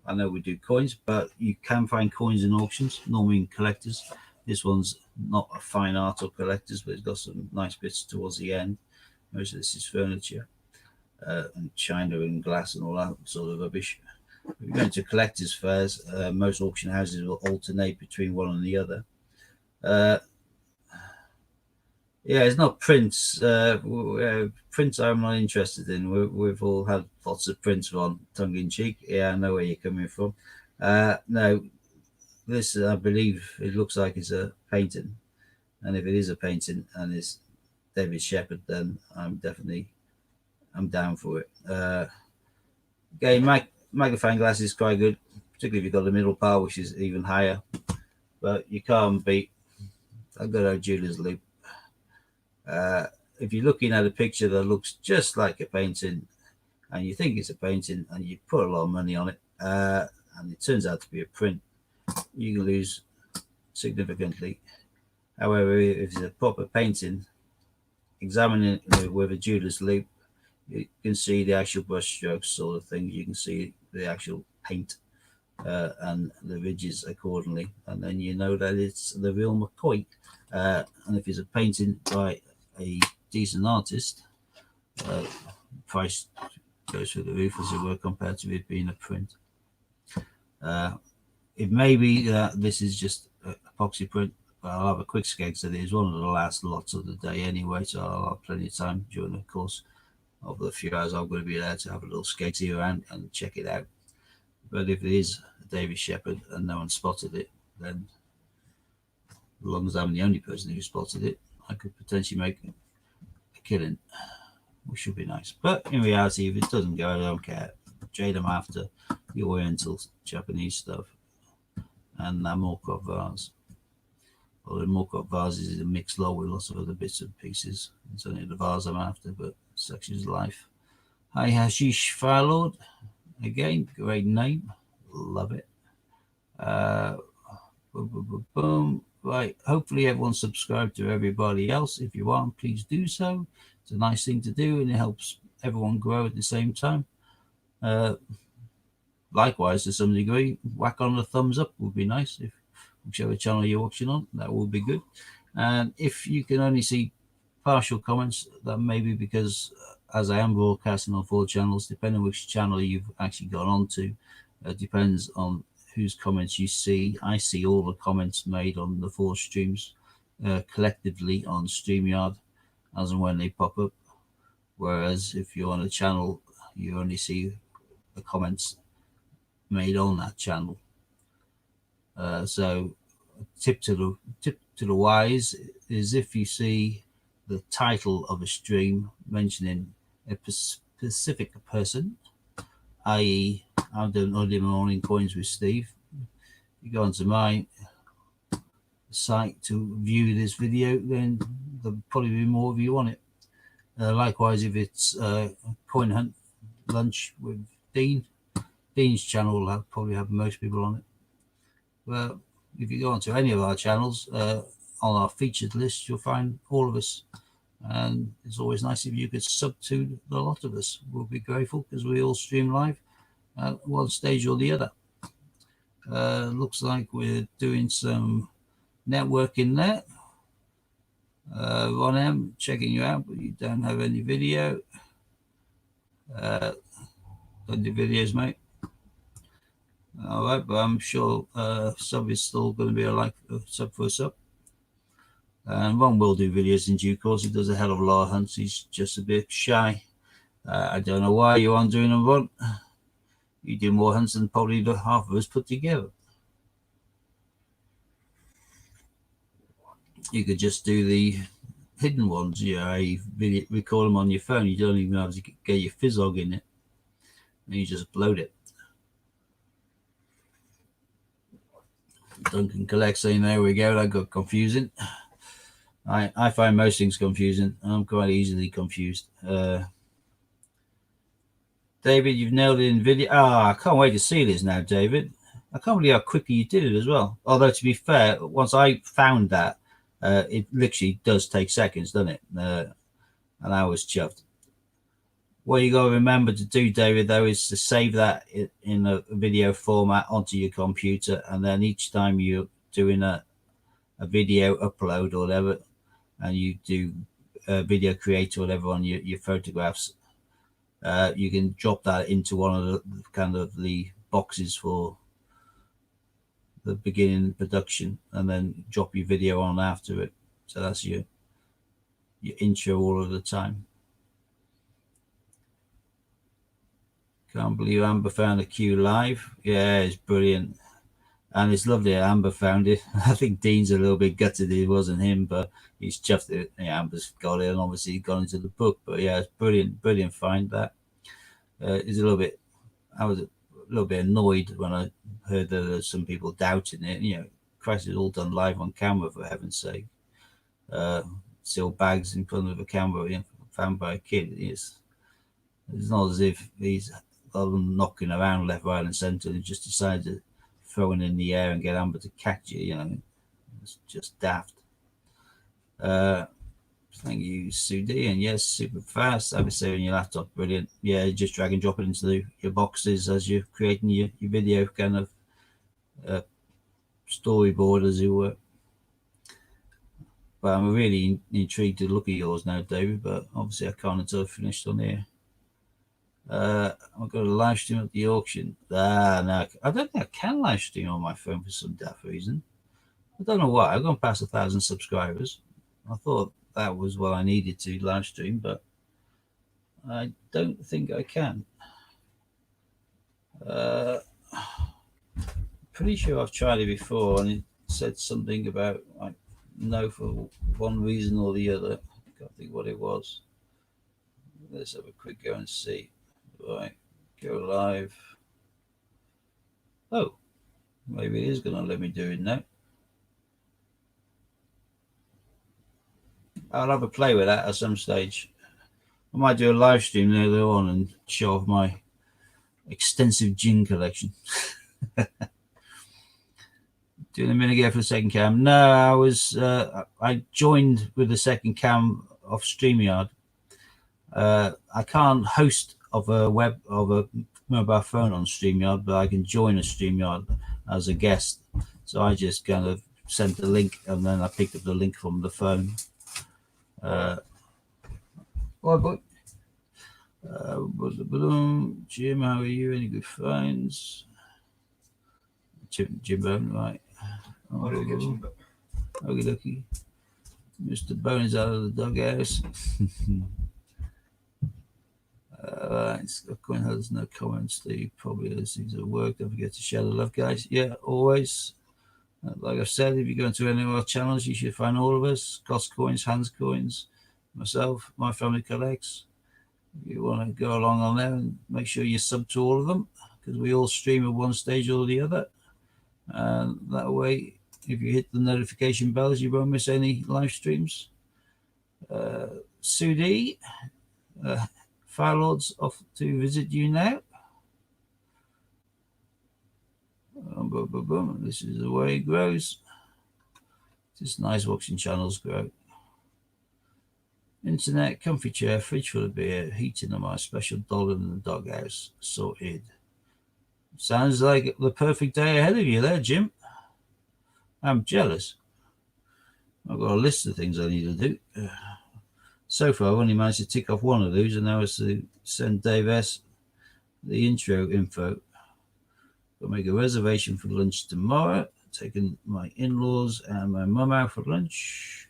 I know we do coins, but you can find coins in auctions, normally in collectors. This one's not a fine art or collectors, but it's got some nice bits towards the end. Most of this is furniture and china and glass and all that sort of rubbish. If you go into collectors' fairs, most auction houses will alternate between one and the other. Yeah, it's not prints. Prints I'm not interested in. We've all had lots of prints on, tongue in cheek. Yeah, I know where you're coming from. No, this I believe it looks like it's a painting, and if it is a painting and it's David Shepherd, then I'm down for it. Again, magnifying glass is quite good, particularly if you've got the middle part, which is even higher. But you can't beat a good old jeweler's loupe. If you're looking at a picture that looks just like a painting and you think it's a painting and you put a lot of money on it and it turns out to be a print, you can lose significantly. However, if it's a proper painting, examining it with a jeweler's loupe, you can see the actual brush strokes sort of thing. You can see the actual paint and the ridges accordingly, and then you know that it's the real McCoy. And if it's a painting by a decent artist, price goes through the roof, as it were, compared to it being a print. It may be that this is just a epoxy print, but I'll have a quick sketch that it is one of the last lots of the day anyway, so I'll have plenty of time during the course of the few hours I'm going to be there to have a little sketchy around and check it out. But if it is David Shepherd and no one spotted it, then as long as I'm the only person who spotted it, I could potentially make a killing, which should be nice. But in reality, if it doesn't go, I don't care. Jade I'm after, the Oriental Japanese stuff, and that Moorcroft vase. Well, the Moorcroft vase is a mixed lot with lots of other bits and pieces. It's only the vase I'm after, but such is life. Hi Hashish Firelord, again, great name. love it. Boom, boom, boom, boom. Right, hopefully everyone's subscribed to everybody else. If you aren't, please do so. It's a nice thing to do, and it helps everyone grow at the same time. Likewise, to some degree, whack on the thumbs up would be nice. If whichever channel you're watching on, that would be good. And if you can only see partial comments, that may be because as I am broadcasting on 4 channels, depending on which channel you've actually gone on to, depends on whose comments you see. I see all the comments made on the 4 streams collectively on StreamYard as and when they pop up, whereas if you're on a channel, you only see the comments made on that channel. So tip to the wise is, if you see the title of a stream mentioning a specific person, i.e. I'm doing early morning coins with Steve, you go onto my site to view this video, then there'll probably be more of you on it. Likewise, if it's Coin Hunt Lunch with Dean's channel will probably have most people on it. Well, if you go onto any of our channels, on our featured list, you'll find all of us. And it's always nice if you could sub to the lot of us. We'll be grateful, because we all stream live at one stage or the other. Looks like we're doing some networking there. Ron M, checking you out, but you don't have any video. Don't do videos, mate. All right, but I'm sure sub is still going to be a sub for a sub. And Ron will do videos in due course. He does a hell of a lot of hunts. He's just a bit shy. I don't know why you aren't doing them, Ron. You do more hunts than probably the half of us put together. You could just do the hidden ones. Yeah, you record them on your phone. You don't even have to get your Fizzog in it, and you just upload it. Duncan Collect saying, there we go, that got confusing. I find most things confusing. I'm quite easily confused. David, you've nailed it in video. I can't wait to see this now, David. I can't believe how quickly you did it as well. Although, to be fair, once I found that, it literally does take seconds, doesn't it? And I was chuffed. What you got to remember to do, David, though, is to save that in a video format onto your computer, and then each time you're doing a video upload or whatever, and you do a video creator or whatever on your photographs, you can drop that into one of the kind of the boxes for the beginning production, and then drop your video on after it. So that's your intro all of the time. Can't believe Amber found a queue live. Yeah, it's brilliant. And it's lovely that Amber found it. I think Dean's a little bit gutted it wasn't him, but he's chuffed that Amber's got it, and obviously gone into the book. But yeah, it's brilliant find that. It's a little bit, I was a little bit annoyed when I heard that there's some people doubting it. Christ, it's all done live on camera, for heaven's sake. Seal bags in front of a camera, found by a kid. It's not as if he's got them knocking around left, right, and centre, and just decided to throw it in the air and get Amber to catch it. It's just daft. Thank you, Sudi, and yes, super fast. I would say on your laptop, brilliant. Yeah, just drag and drop it into your boxes as you're creating your video kind of storyboard, as it were. But I'm really intrigued to look at yours now, David, but obviously I can't until I've finished on here. I've got a live stream at the auction. No, I don't think I can live stream on my phone for some daft reason. I don't know why. I've gone past 1,000 subscribers. I thought that was what I needed to live stream, but I don't think I can. Pretty sure I've tried it before, and it said something about no for one reason or the other. I can't think what it was. Let's have a quick go and see. Right, go live. Oh, maybe it is going to let me do it now. I'll have a play with that at some stage. I might do a live stream later on and show off my extensive gin collection. Doing a minute ago for the second cam. No, I joined with the second cam off StreamYard. I can't host of a mobile phone on StreamYard, but I can join a StreamYard as a guest. So I just kind of sent the link, and then I picked up the link from the phone. But Jim, how are you? Any good finds? Jimbo, right? Okay, dokie. Mr. Bones out of the doghouse. Right, Scott Coin has no comments. Steve probably has things at work. Don't forget to share the love, guys. Yeah, always. Like I've said, if you go into any of our channels, you should find all of us. Cost Coins, Hans Coins, myself, My Family Collects. If you want to go along on there and make sure you sub to all of them, because we all stream at one stage or the other. And that way, if you hit the notification bells, you won't miss any live streams. Sudi, Fire Lords off to visit you now. Boom, boom, boom. This is the way it grows. It's nice watching channels grow. Internet, comfy chair, fridge full of beer, heating on my special doll in the doghouse. Sorted. Sounds like the perfect day ahead of you there, Jim. I'm jealous. I've got a list of things I need to do. So far, I've only managed to tick off one of those, and that was to send Dave S. the intro info. Got to make a reservation for lunch tomorrow. Taking my in-laws and my mum out for lunch.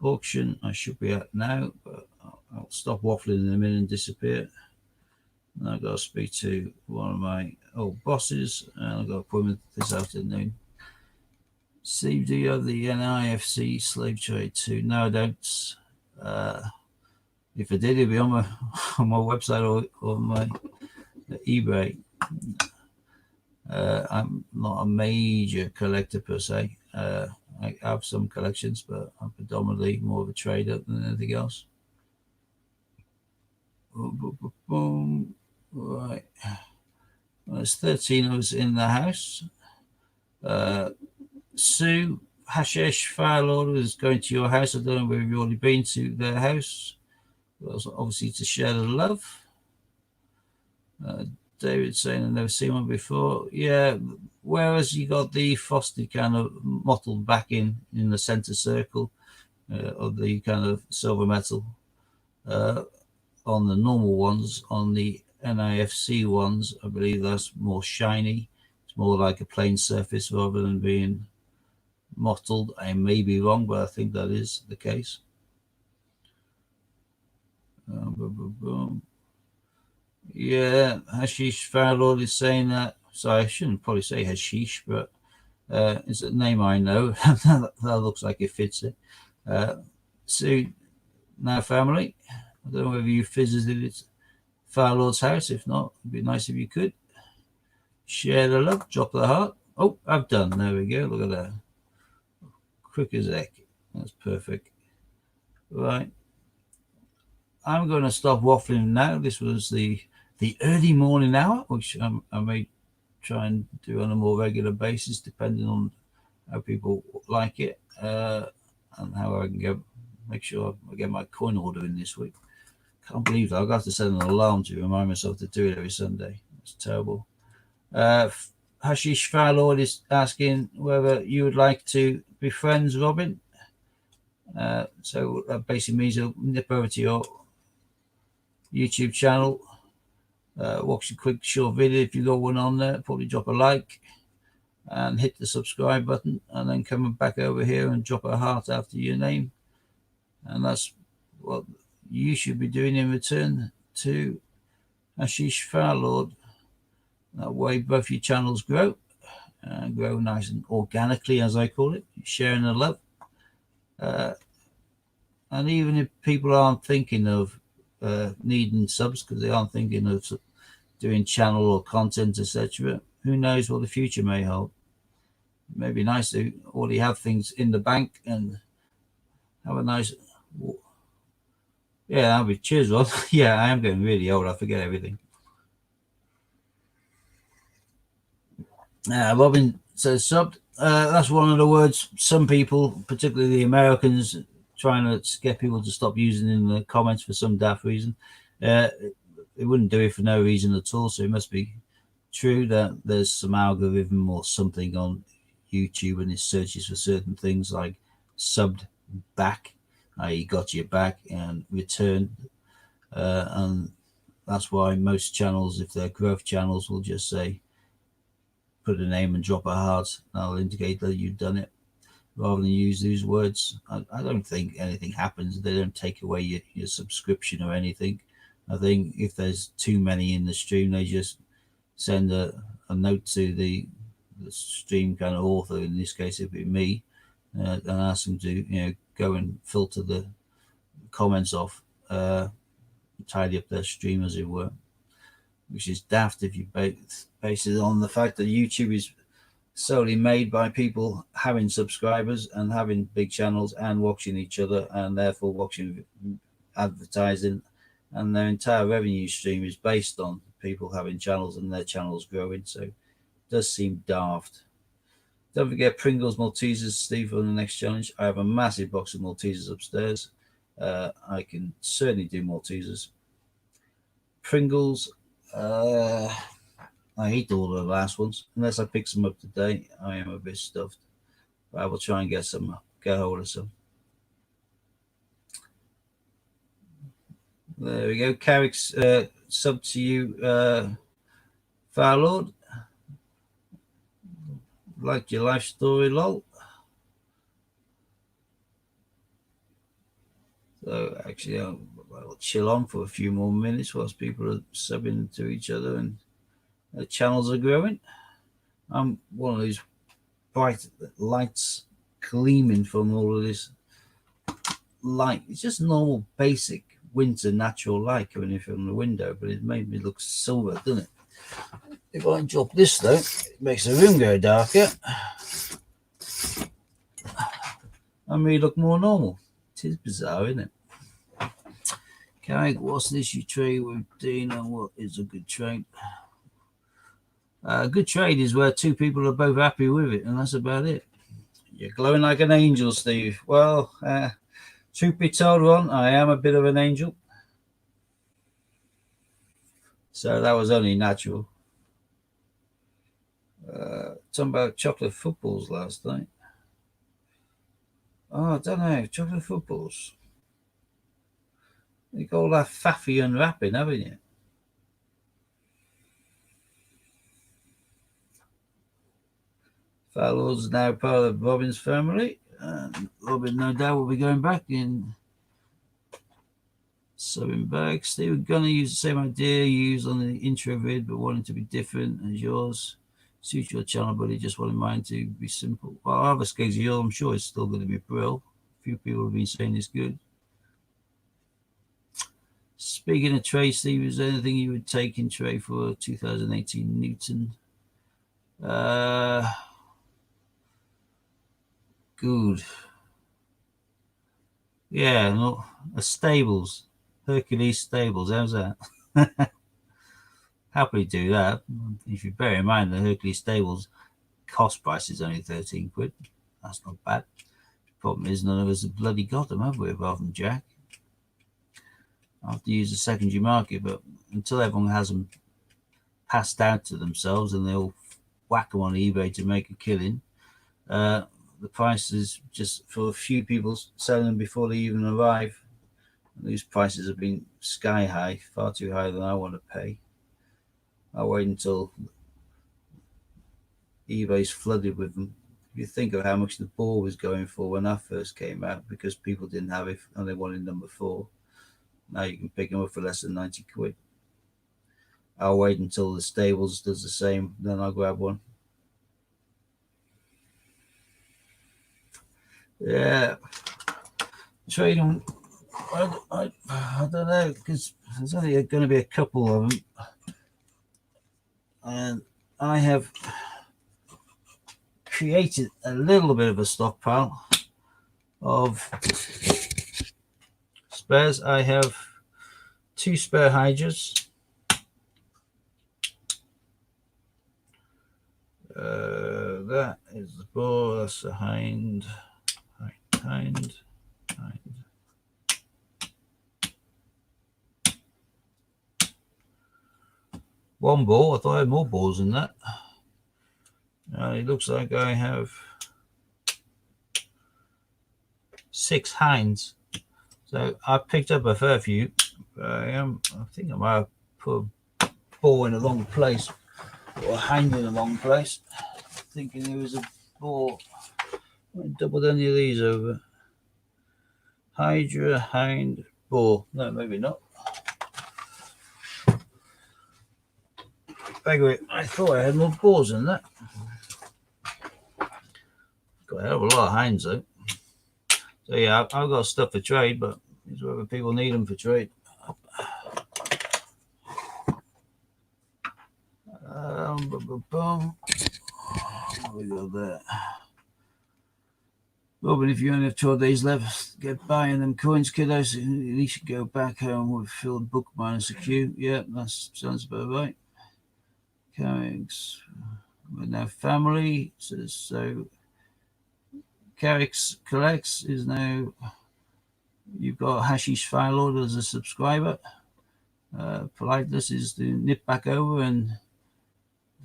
Auction I should be at now, but I'll stop waffling in a minute and disappear. And I've got to speak to one of my old bosses, and I've got an appointment this afternoon. Steve, do you have the NIFC slave trade too? No, I don't. If I did, it'd be on my website or my eBay. I'm not a major collector per se. I have some collections, but I'm predominantly more of a trader than anything else. Boom, boom, boom. Right. Well, there's 13 of us in the house. Sue, Hashesh Firelord is going to your house. I don't know whether you've already been to their house. But obviously to share the love. David saying I've never seen one before. Yeah, whereas you got the frosted kind of mottled back in the center circle of the kind of silver metal on the normal ones. On the NIFC ones, I believe that's more shiny. It's more like a plain surface rather than being mottled. I may be wrong, but I think that is the case. Boom, boom, boom. Yeah, Hashish Firelord is saying that. So I shouldn't probably say Hashish, but it's a name I know. That looks like it fits it. So now, family, I don't know whether you visited it, Firelord's house. If not, it'd be nice if you could share the love, drop the heart. Oh, I've done. There we go. Look at that. Quick as heck. That's perfect. Right. I'm going to stop waffling now. This was the early morning hour, which I may try and do on a more regular basis, depending on how people like it and how I can make sure I get my coin order in this week. Can't believe that. I've got to set an alarm to remind myself to do it every Sunday. It's terrible. Hashish Firelord is asking whether you would like to be friends, Robin. So that basically means he'll nip over to your YouTube channel, watch a quick short video if you got one on there, probably drop a like and hit the subscribe button, and then come back over here and drop a heart after your name. And that's what you should be doing in return to Hashish Firelord. That way both your channels grow and grow nice and organically, as I call it, sharing the love. And even if people aren't thinking of needing subs because they aren't thinking of doing channel or content, etc., who knows what the future may hold. It may be nice to already have things in the bank and have a nice... Yeah, that'll be... Cheers, Rod. Yeah, I am getting really old. I forget everything. Robin says subbed. That's one of the words some people, particularly the Americans, trying to get people to stop using in the comments for some daft reason. Uh, it wouldn't do it for no reason at all. So it must be true that there's some algorithm or something on YouTube and it searches for certain things like subbed back, i.e., got your back, and return. And that's why most channels, if they're growth channels, will just say put a name and drop a heart. That'll indicate that you've done it, rather than use these words. I don't think anything happens. They don't take away your subscription or anything. I think if there's too many in the stream, they just send a note to the stream kind of author, in this case it'd be me, and ask them to go and filter the comments off, tidy up their stream, as it were, which is daft if you base it on the fact that YouTube is solely made by people having subscribers and having big channels and watching each other, and therefore watching advertising, and their entire revenue stream is based on people having channels and their channels growing. So it does seem daft. Don't forget Pringles Maltesers, Steve, on the next challenge. I have a massive box of Maltesers upstairs. I can certainly do Maltesers. Pringles, I ate all the last ones. Unless I pick some up today, I am a bit stuffed. But I will try and get hold of some. There we go. Carrick's sub to you, Farlord. Liked your life story, lol. So actually, I'll chill on for a few more minutes whilst people are subbing to each other and the channels are growing. I'm one of those bright lights gleaming from all of this light. It's just normal, basic winter natural light coming in from the window, but it made me look silver, doesn't it? If I drop this, though, it makes the room go darker and me look more normal. It is bizarre, isn't it? Carrick, what's an issue trade with Dean, and what is a good trade? A good trade is where two people are both happy with it, and that's about it. You're glowing like an angel, Steve. Well, truth be told, Ron, I am a bit of an angel. So that was only natural. Talking about chocolate footballs last night. Oh, I don't know. Chocolate footballs. You got all that faffy unwrapping, haven't you? Farlord's now part of Robin's family. And Robin, no doubt, will be going back in subbing back. Steve, we're going to use the same idea you used on the intro vid, but wanting to be different as yours. Suit your channel, but he just wanted mine to be simple. Well, I have a sketch of yours. I'm sure it's still going to be brill. A few people have been saying it's good. Speaking of trade, Steve, is there anything you would take in trade for 2018 Newton? Good. Yeah, no, a stables. Hercules Stables. How's that? Happily do that. If you bear in mind the Hercules Stables cost price is only 13 quid. That's not bad. The problem is none of us have bloody got them, have we, apart from Jack? I have to use the secondary market, but until everyone has them passed out to themselves and they all whack them on eBay to make a killing, the price is just for a few people selling them before they even arrive. These prices have been sky high, far too high than I want to pay. I'll wait until eBay's flooded with them. If you think of how much the ball was going for when that first came out, because people didn't have it and they wanted number 4, now you can pick them up for less than 90 quid. I'll wait until the stables does the same, then I'll grab one. Yeah, trading. I don't know, because there's only going to be a couple of them, and I have created a little bit of a stockpile of spares. I have 2 spare Hydras, That is the boar. That's the hind. Hind. One ball. I thought I had more balls than that. It looks like I have 6 hinds. So I picked up a fair few. I think I might have put a ball in a long place or a hind in a long place. Thinking there was a ball. I doubled any of these over. Hydra, hind, ball. No, maybe not. I thought I had more balls than that. Got a hell of a lot of hinds though. So yeah, I've got stuff for trade, but it's whether people need them for trade. What we got there? Well, but if you only have 12 days left, get buying them coins, kiddos. At least you go back home with filled book minus a queue. Yeah, that sounds about right. Carrick's, we're now family. So Carrick's Collects is now, you've got Hashish Firelord as a subscriber. Politeness is to nip back over and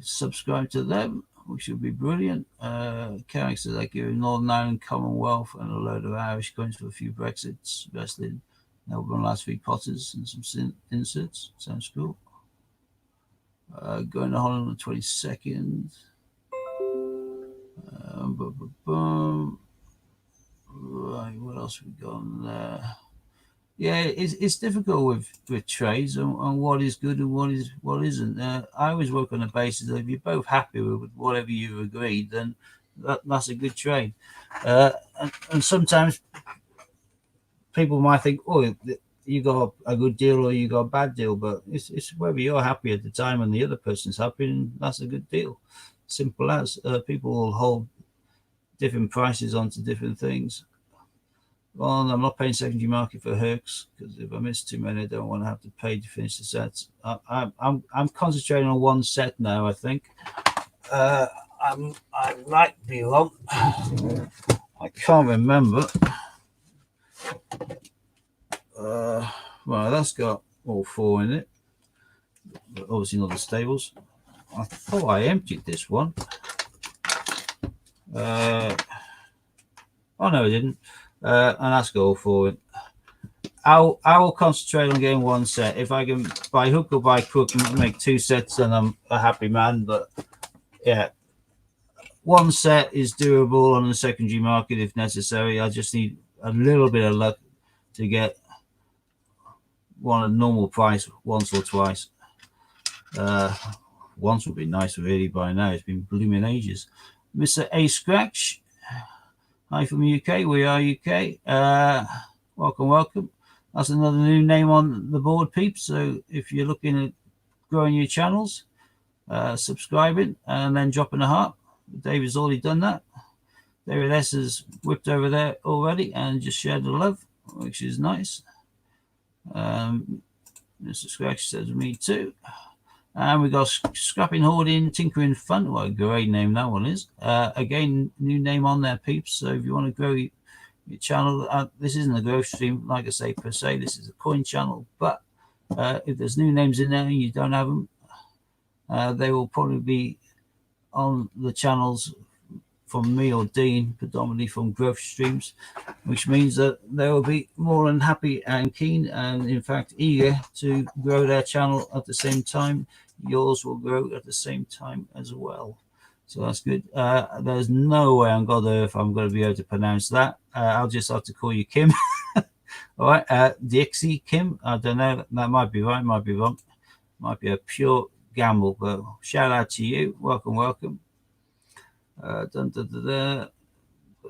subscribe to them, which would be brilliant. Carrick says I give Northern Ireland Commonwealth and a load of Irish coins for a few Brexits, wrestling, Melbourne last week Potters and some inserts. Sounds cool. Going to Holland on the 22nd. Right, what else we got on there? Yeah, it's difficult with trades on what is good and what isn't. I always work on the basis that if you're both happy with whatever you've agreed, then that's a good trade. And sometimes people might think, oh, you got a good deal or you got a bad deal, but it's whether you're happy at the time and the other person's happy, and that's a good deal. Simple as. People will hold different prices onto different things. Well, I'm not paying secondary market for Hercs because if I miss too many, I don't want to have to pay to finish the sets. I'm concentrating on one set now. I think I might be wrong. I can't remember. Well, that's got all 4 in it, but obviously not the stables. I thought I emptied this one. Oh no, I didn't. And that's got all 4 in. I will concentrate on getting one set. If I can by hook or by crook make 2 sets, then I'm a happy man. But yeah, one set is doable on the secondary market if necessary. I just need a little bit of luck to get one at normal price once or twice. Once would be nice really by now. It's been blooming ages. Mr. A Scratch, hi from UK. We are UK. Welcome. That's another new name on the board, peeps. So if you're looking at growing your channels, subscribing and then dropping a heart. David's already done that. David S has whipped over there already and just shared the love, which is nice. Mr. Scratch says me too. And we got Scrapping Hoarding, Tinkering Fun. What a great name that one is. Again, new name on there, peeps. So if you want to grow your channel, this isn't a growth stream, like I say, per se. This is a coin channel. But if there's new names in there and you don't have them, they will probably be on the channels from me or Dean, predominantly from growth streams, which means that they will be more than happy and keen and in fact eager to grow their channel at the same time. Yours will grow at the same time as well. So that's good. There's no way on God earth I'm going to be able to pronounce that. I'll just have to call you Kim. All right, Dixie Kim. I don't know. That might be right, might be wrong. Might be a pure gamble, but shout out to you. Welcome.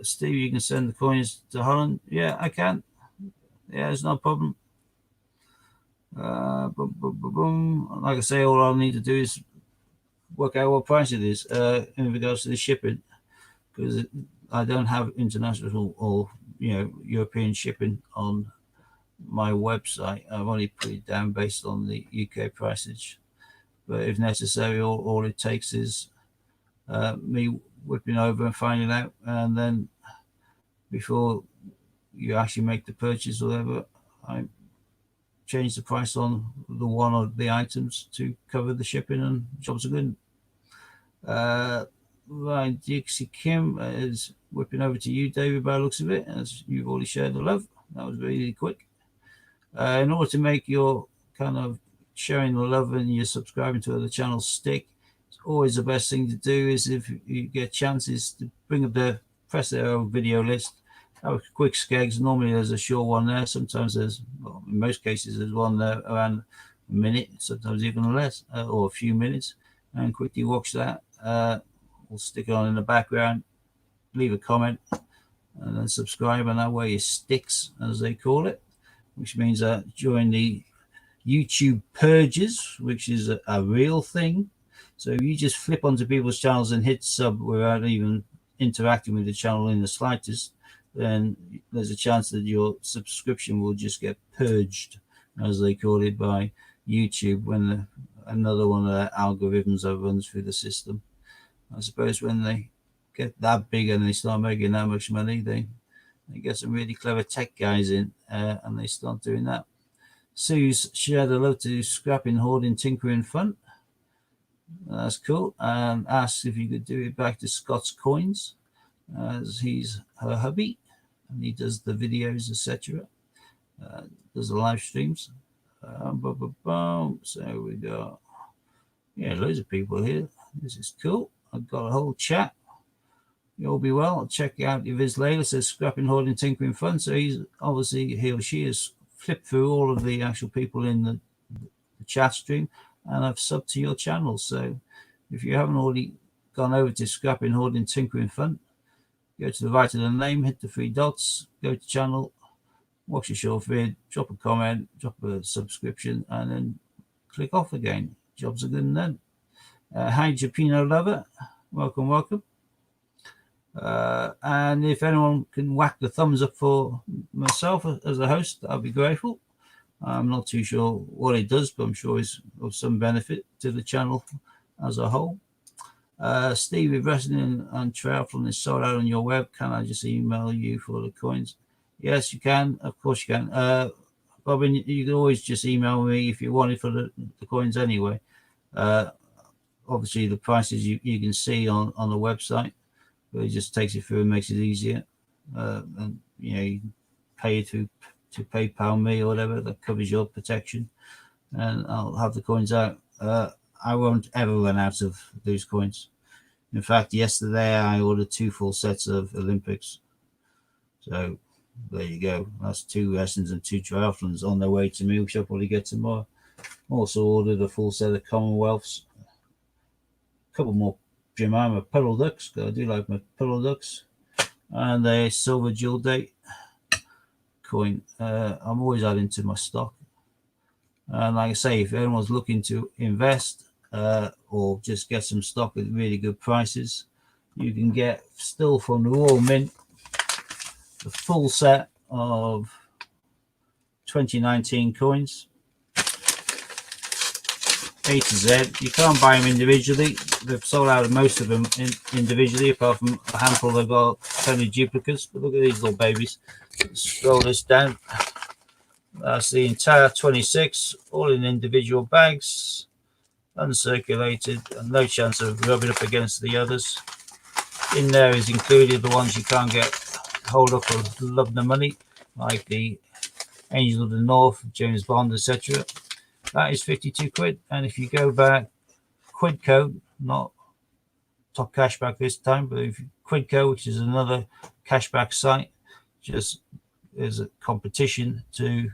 Steve, you can send the coins to Holland. Yeah, I can. Yeah, it's no problem. Like I say, all I'll need to do is work out what price it is in regards to the shipping, because I don't have international or European shipping on my website. I've only put it down based on the UK prices. But if necessary, all it takes is me whipping over and finding out, and then before you actually make the purchase or whatever, I change the price on the one of the items to cover the shipping, and jobs are good. Right, Dixie Kim is whipping over to you, David, by the looks of it, as you've already shared the love. That was really quick. In order to make your kind of sharing the love and you're subscribing to other channels stick, it's always the best thing to do is, if you get chances, to bring up the press their own video list, have a quick skegs. Normally there's a short one there. Sometimes there's, well, in most cases there's one there around a minute, sometimes even less, or a few minutes, and quickly watch that. We'll stick it on in the background, leave a comment, and then subscribe, and that way it sticks, as they call it, which means that during the YouTube purges, which is a real thing, so if you just flip onto people's channels and hit sub without even interacting with the channel in the slightest, then there's a chance that your subscription will just get purged, as they call it, by YouTube when another one of their algorithms that runs through the system. I suppose when they get that big and they start making that much money, they get some really clever tech guys in, and they start doing that. Sue's shared a love to scrapping, hoarding, tinkering fun. That's cool. And asked if you could do it back to Scott's Coins, as he's her hubby and he does the videos, etc. Does the live streams. So we got, yeah, loads of people here. This is cool. I've got a whole chat. You'll be well. I'll check out your viz later. Says scrapping, hoarding, tinkering fun. So he's obviously, he or she has flipped through all of the actual people in the chat stream, and I've subbed to your channel. So if you haven't already gone over to scrapping, hoarding, tinkering fun, go to the right of the name, hit the 3 dots, go to channel, watch a short vid, drop a comment, drop a subscription, and then click off again. Jobs are good and done. Hi, Japino Lover. Welcome, welcome. And if anyone can whack the thumbs up for myself as a host, I'll be grateful. I'm not too sure what it does, but I'm sure it's of some benefit to the channel as a whole. Steve, if wrestling and triathlon is sold out on your web, can I just email you for the coins? Yes, you can. Of course you can. Robin, you can always just email me if you want it for the coins anyway. Obviously, the prices you can see on the website, but it just takes it through and makes it easier. And you know, you can pay to PayPal me or whatever. That covers your protection, and I'll have the coins out. I won't ever run out of those coins. In fact, yesterday I ordered 2 full sets of Olympics. So there you go. That's 2 wrestlings and 2 triathlons on their way to me, which I'll probably get tomorrow. Also ordered a full set of Commonwealths. A couple more Jemima Puddle Ducks, because I do like my Puddle Ducks. And a silver jewel date coin. I'm always adding to my stock. And like I say, if anyone's looking to invest or just get some stock at really good prices, you can get still from the Royal Mint the full set of 2019 coins, A to Z. You can't buy them individually. They've sold out of most of them individually, apart from a handful they've got plenty of duplicates. But look at these little babies. Let's scroll this down. That's the entire 26, all in individual bags, uncirculated, and no chance of rubbing up against the others. In there is included the ones you can't get hold up or love the money, like the Angel of the North, James Bond, etc. That is 52 quid. And if you go back, Quidco, not Top Cashback this time, but if Quidco, which is another cashback site, just is a competition to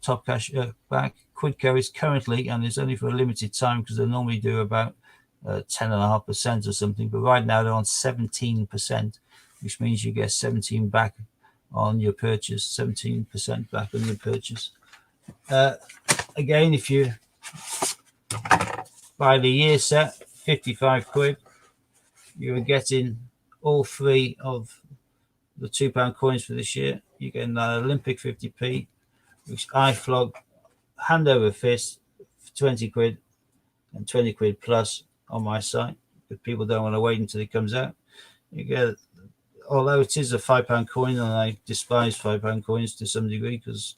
Top Cashback. Quidco is currently, and it's only for a limited time because they normally do about 10.5% or something, but right now they're on 17%, which means you get 17 back on your purchase, 17% back on your purchase. Again, if you buy the year set, 55 quid, you're getting all 3 of the £2 coins for this year. You're getting that Olympic 50p, which I flog hand over fist for 20 quid and 20 quid plus on my site. if people don't want to wait until it comes out. You get, although it is a £5 coin, and I despise £5 coins to some degree because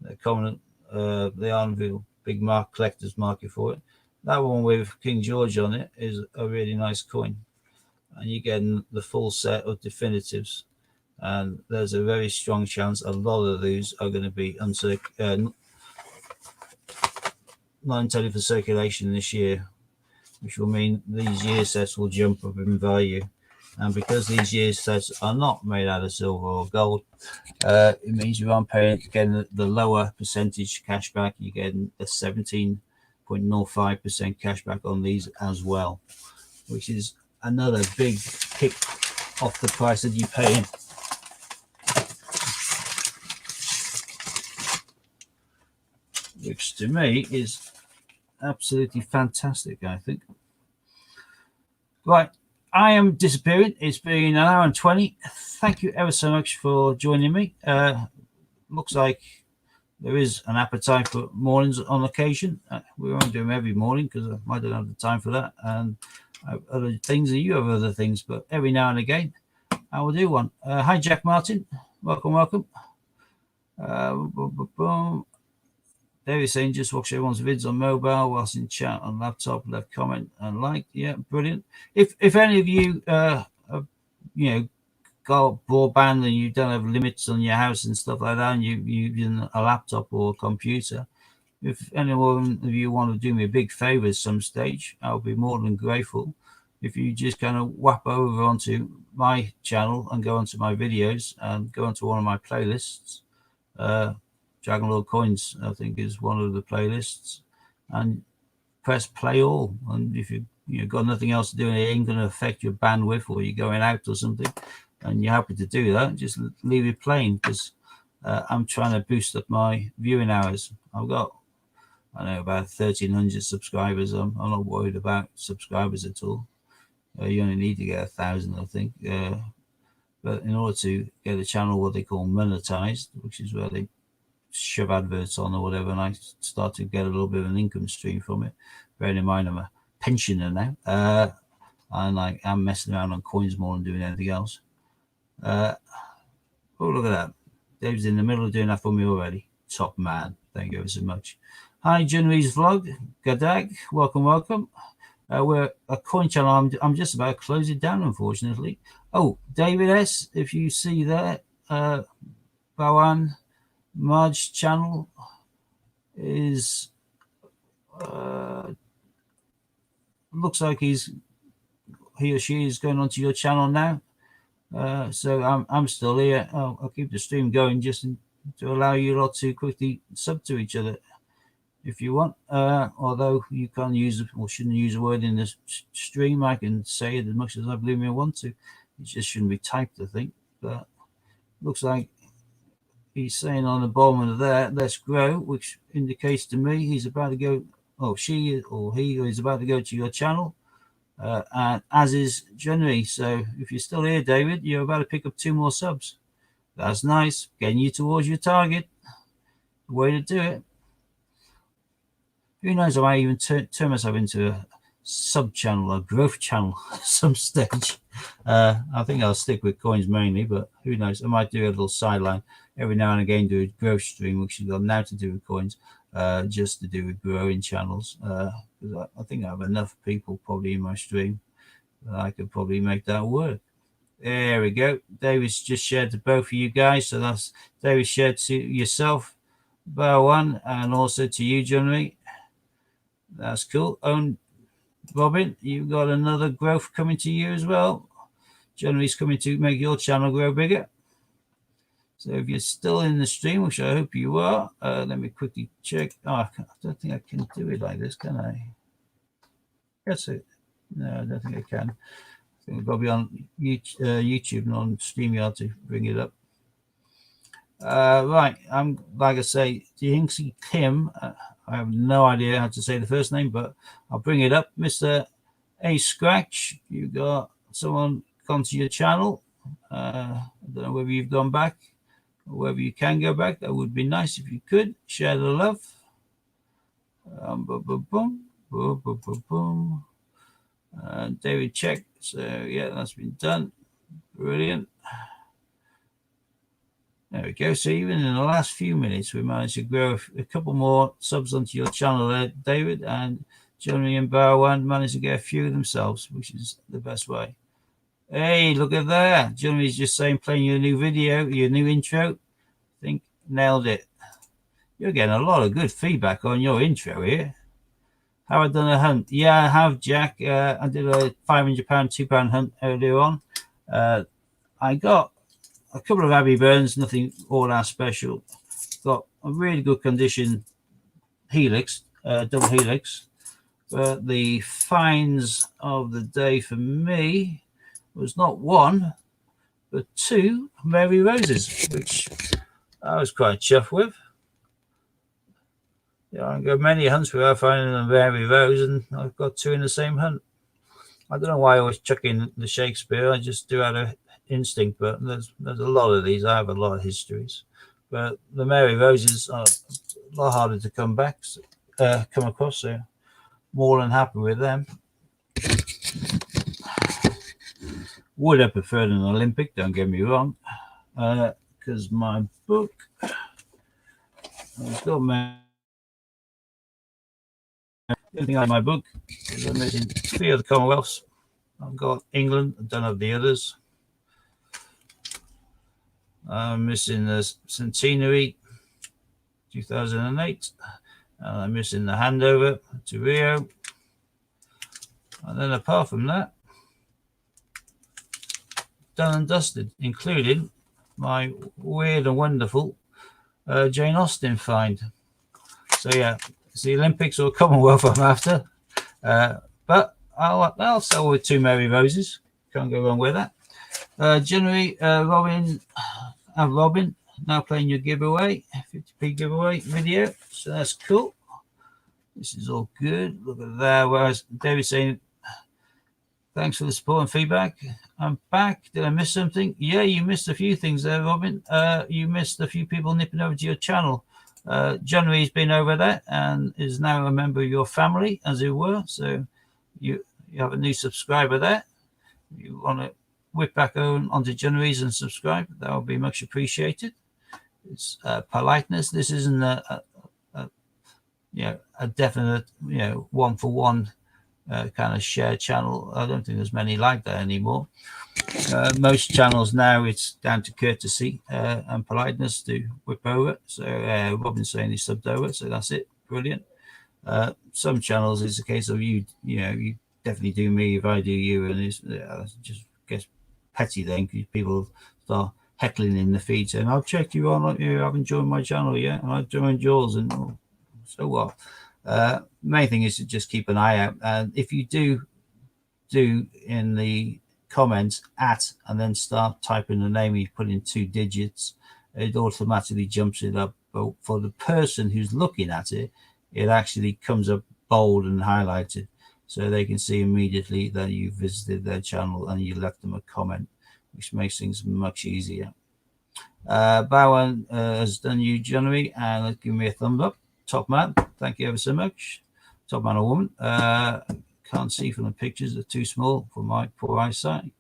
they're common, they aren't real big collector's market for it. That one with King George on it is a really nice coin, and you get the full set of definitives. And there's a very strong chance a lot of these are going to be not intended for circulation this year, which will mean these year sets will jump up in value. And because these year sets are not made out of silver or gold, it means you aren't getting the lower percentage cashback. You're getting a 17.05% cashback on these as well, which is another big kick off the price that you pay. Which to me is absolutely fantastic, I think. Right, I am disappearing. It's been an hour and 20. Thank you ever so much for joining me. Looks like there is an appetite for mornings on occasion. We won't do them every morning because I don't have the time for that. And I have other things, and you have other things, but every now and again, I will do one. Hi, Jack Martin. Welcome. David saying just watch everyone's vids on mobile whilst in chat on laptop, left comment and like. Yeah, brilliant. If any of you have, got broadband and you don't have limits on your house and stuff like that, and you using a laptop or a computer, if anyone of you want to do me a big favor at some stage, I'll be more than grateful if you just kind of whap over onto my channel and go onto my videos and go onto one of my playlists. Dragon Lord Coins, I think, is one of the playlists, and press play all. And if you've got nothing else to do and it ain't going to affect your bandwidth or you're going out or something, and you're happy to do that, just leave it playing, because I'm trying to boost up my viewing hours. I've got, I know, about 1,300 subscribers. I'm not worried about subscribers at all. You only need to get 1,000, I think. But in order to get the channel what they call monetized, which is where they shove adverts on or whatever, and I start to get a little bit of an income stream from it. Bearing in mind I'm a pensioner now, and I'm messing around on coins more than doing anything else. Oh, look at that. Dave's in the middle of doing that for me already. Top man. Thank you ever so much. Hi, January's vlog. Gadag. Welcome. We're a coin channel. I'm just about to close it down, unfortunately. Oh, David S., if you see there, Bawan Marge channel is looks like he or she is going onto your channel now. So I'm still here. I'll keep the stream going just to allow you lot to quickly sub to each other if you want. Although you can't use or shouldn't use a word in the stream, I can say it as much as I believe I want to. It just shouldn't be typed, I think. But looks like he's saying on the bottom of there, let's grow, which indicates to me he's about to go, she or he is about to go to your channel, and as is January. So if you're still here, David, you're about to pick up 2 more subs. That's nice. Getting you towards your target. Way to do it. Who knows, I might even turn myself into a sub channel, a growth channel at some stage. I think I'll stick with coins mainly, but who knows, I might do a little sideline every now and again, do a growth stream, which has got now to do with coins, just to do with growing channels, because I think I have enough people probably in my stream that I could probably make that work. There we go. David's just shared to both of you guys, so that's David shared to yourself, Bar1, and also to you, Johnny. That's cool. Robin, you've got another growth coming to you as well. Johnny's coming to make your channel grow bigger. So if you're still in the stream, which I hope you are, let me quickly check. I don't think I can do it like this, can I? That's it. No, I don't think I can. I think I've got to be on YouTube and on StreamYard to bring it up. Right, I'm like I say, Jinxie Kim. I have no idea how to say the first name, but I'll bring it up. Mr. A Scratch, you got someone gone to your channel. I don't know whether you've gone back or whether you can go back. That would be nice if you could. Share the love. Boom, boom, boom, boom, boom, boom, boom. David check. So yeah, that's been done. Brilliant. There we go. So even in the last few minutes, we managed to grow a couple more subs onto your channel there, David, and Johnny and Barwan managed to get a few themselves, which is the best way. Hey, look at that. Johnny's just saying, playing your new video, your new intro. I think nailed it. You're getting a lot of good feedback on your intro here. Have I done a hunt? Yeah, I have, Jack. I did a £500, £2 hunt earlier on. I got a couple of Abbey Burns, nothing all that special. Got a really good condition helix, double helix. But the finds of the day for me was not one, but two Mary Roses, which I was quite chuffed with. Yeah, I go many hunts without finding a Mary Rose, and I've got two in the same hunt. I don't know why I always chuck in the Shakespeare. I just do out of instinct, but there's a lot of these. I have a lot of histories, but the Mary Roses are a lot harder to come across. So more than happy with them. Would have preferred an Olympic, don't get me wrong, because my book has got everything out of my book is I'm missing 3 of the Commonwealths. I've got England, I don't have the others. I'm missing the Centenary 2008, and I'm missing the handover to Rio. And then apart from that, done and dusted, including my weird and wonderful Jane Austen find. So yeah, it's the Olympics or Commonwealth I'm after, but I'll sell with 2 Mary Roses. Can't go wrong with that. Generally, Robin now playing your giveaway, 50p giveaway video. So that's cool. This is all good. Look at that. Whereas David saying, thanks for the support and feedback. I'm back. Did I miss something? Yeah, you missed a few things there, Robin. You missed a few people nipping over to your channel. January's been over there and is now a member of your family, as it were. So you have a new subscriber there. You want to whip back onto January's and subscribe, that would be much appreciated. It's politeness. This isn't a definite one-for-one kind of share channel. I don't think there's many like that anymore. Most channels now, it's down to courtesy and politeness to whip over. So Robin's saying he subbed over, so that's it. Brilliant. Some channels, it's a case of you definitely do me if I do you, and it's just gets petty then, because people start heckling in the feed saying, I've checked you on, you haven't joined my channel yet, and I've joined yours, and so what? Main thing is to just keep an eye out, and if you do in the comments and then start typing the name, you put in 2 digits, it automatically jumps it up. But for the person who's looking at it, it actually comes up bold and highlighted, so they can see immediately that you visited their channel and you left them a comment, which makes things much easier. Bowen has done you, January, and give me a thumb up. Top man, thank you ever so much. Top man or woman. Can't see from the pictures, they're too small for my poor eyesight.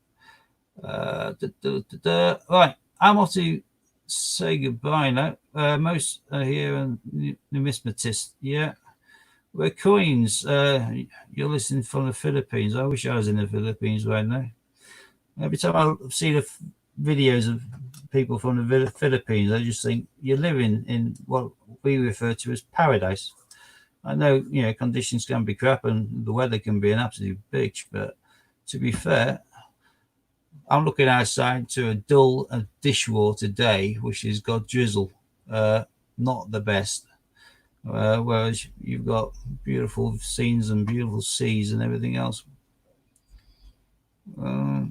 Right, I'm off to say goodbye now. Most are here and numismatists. Yeah, we're coins. You're listening from the Philippines. I wish I was in the Philippines right now. Every time I see the videos of people from the Philippines, I just think you're living in what we refer to as paradise. I know, conditions can be crap and the weather can be an absolute bitch, but to be fair, I'm looking outside to a dull dishwater day, which has got drizzle, not the best. Whereas you've got beautiful scenes and beautiful seas and everything else. No,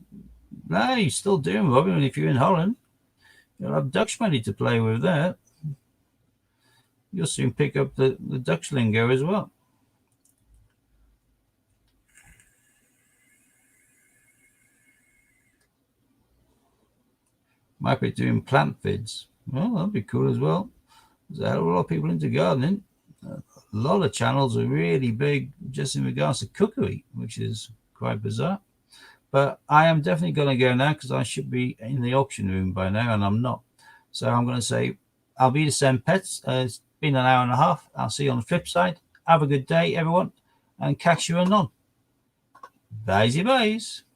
you're still doing, Robin. If you're in Holland, you'll have Dutch money to play with there. You'll soon pick up the Dutch lingo as well. Might be doing plant vids. Well, that'd be cool as well. There's a hell of a lot of people into gardening. A lot of channels are really big just in regards to cookery, which is quite bizarre. But I am definitely going to go now because I should be in the auction room by now, and I'm not. So I'm going to say, I'll be the same pets. It's been an hour and a half. I'll see you on the flip side. Have a good day, everyone, and catch you anon. Bye-bye.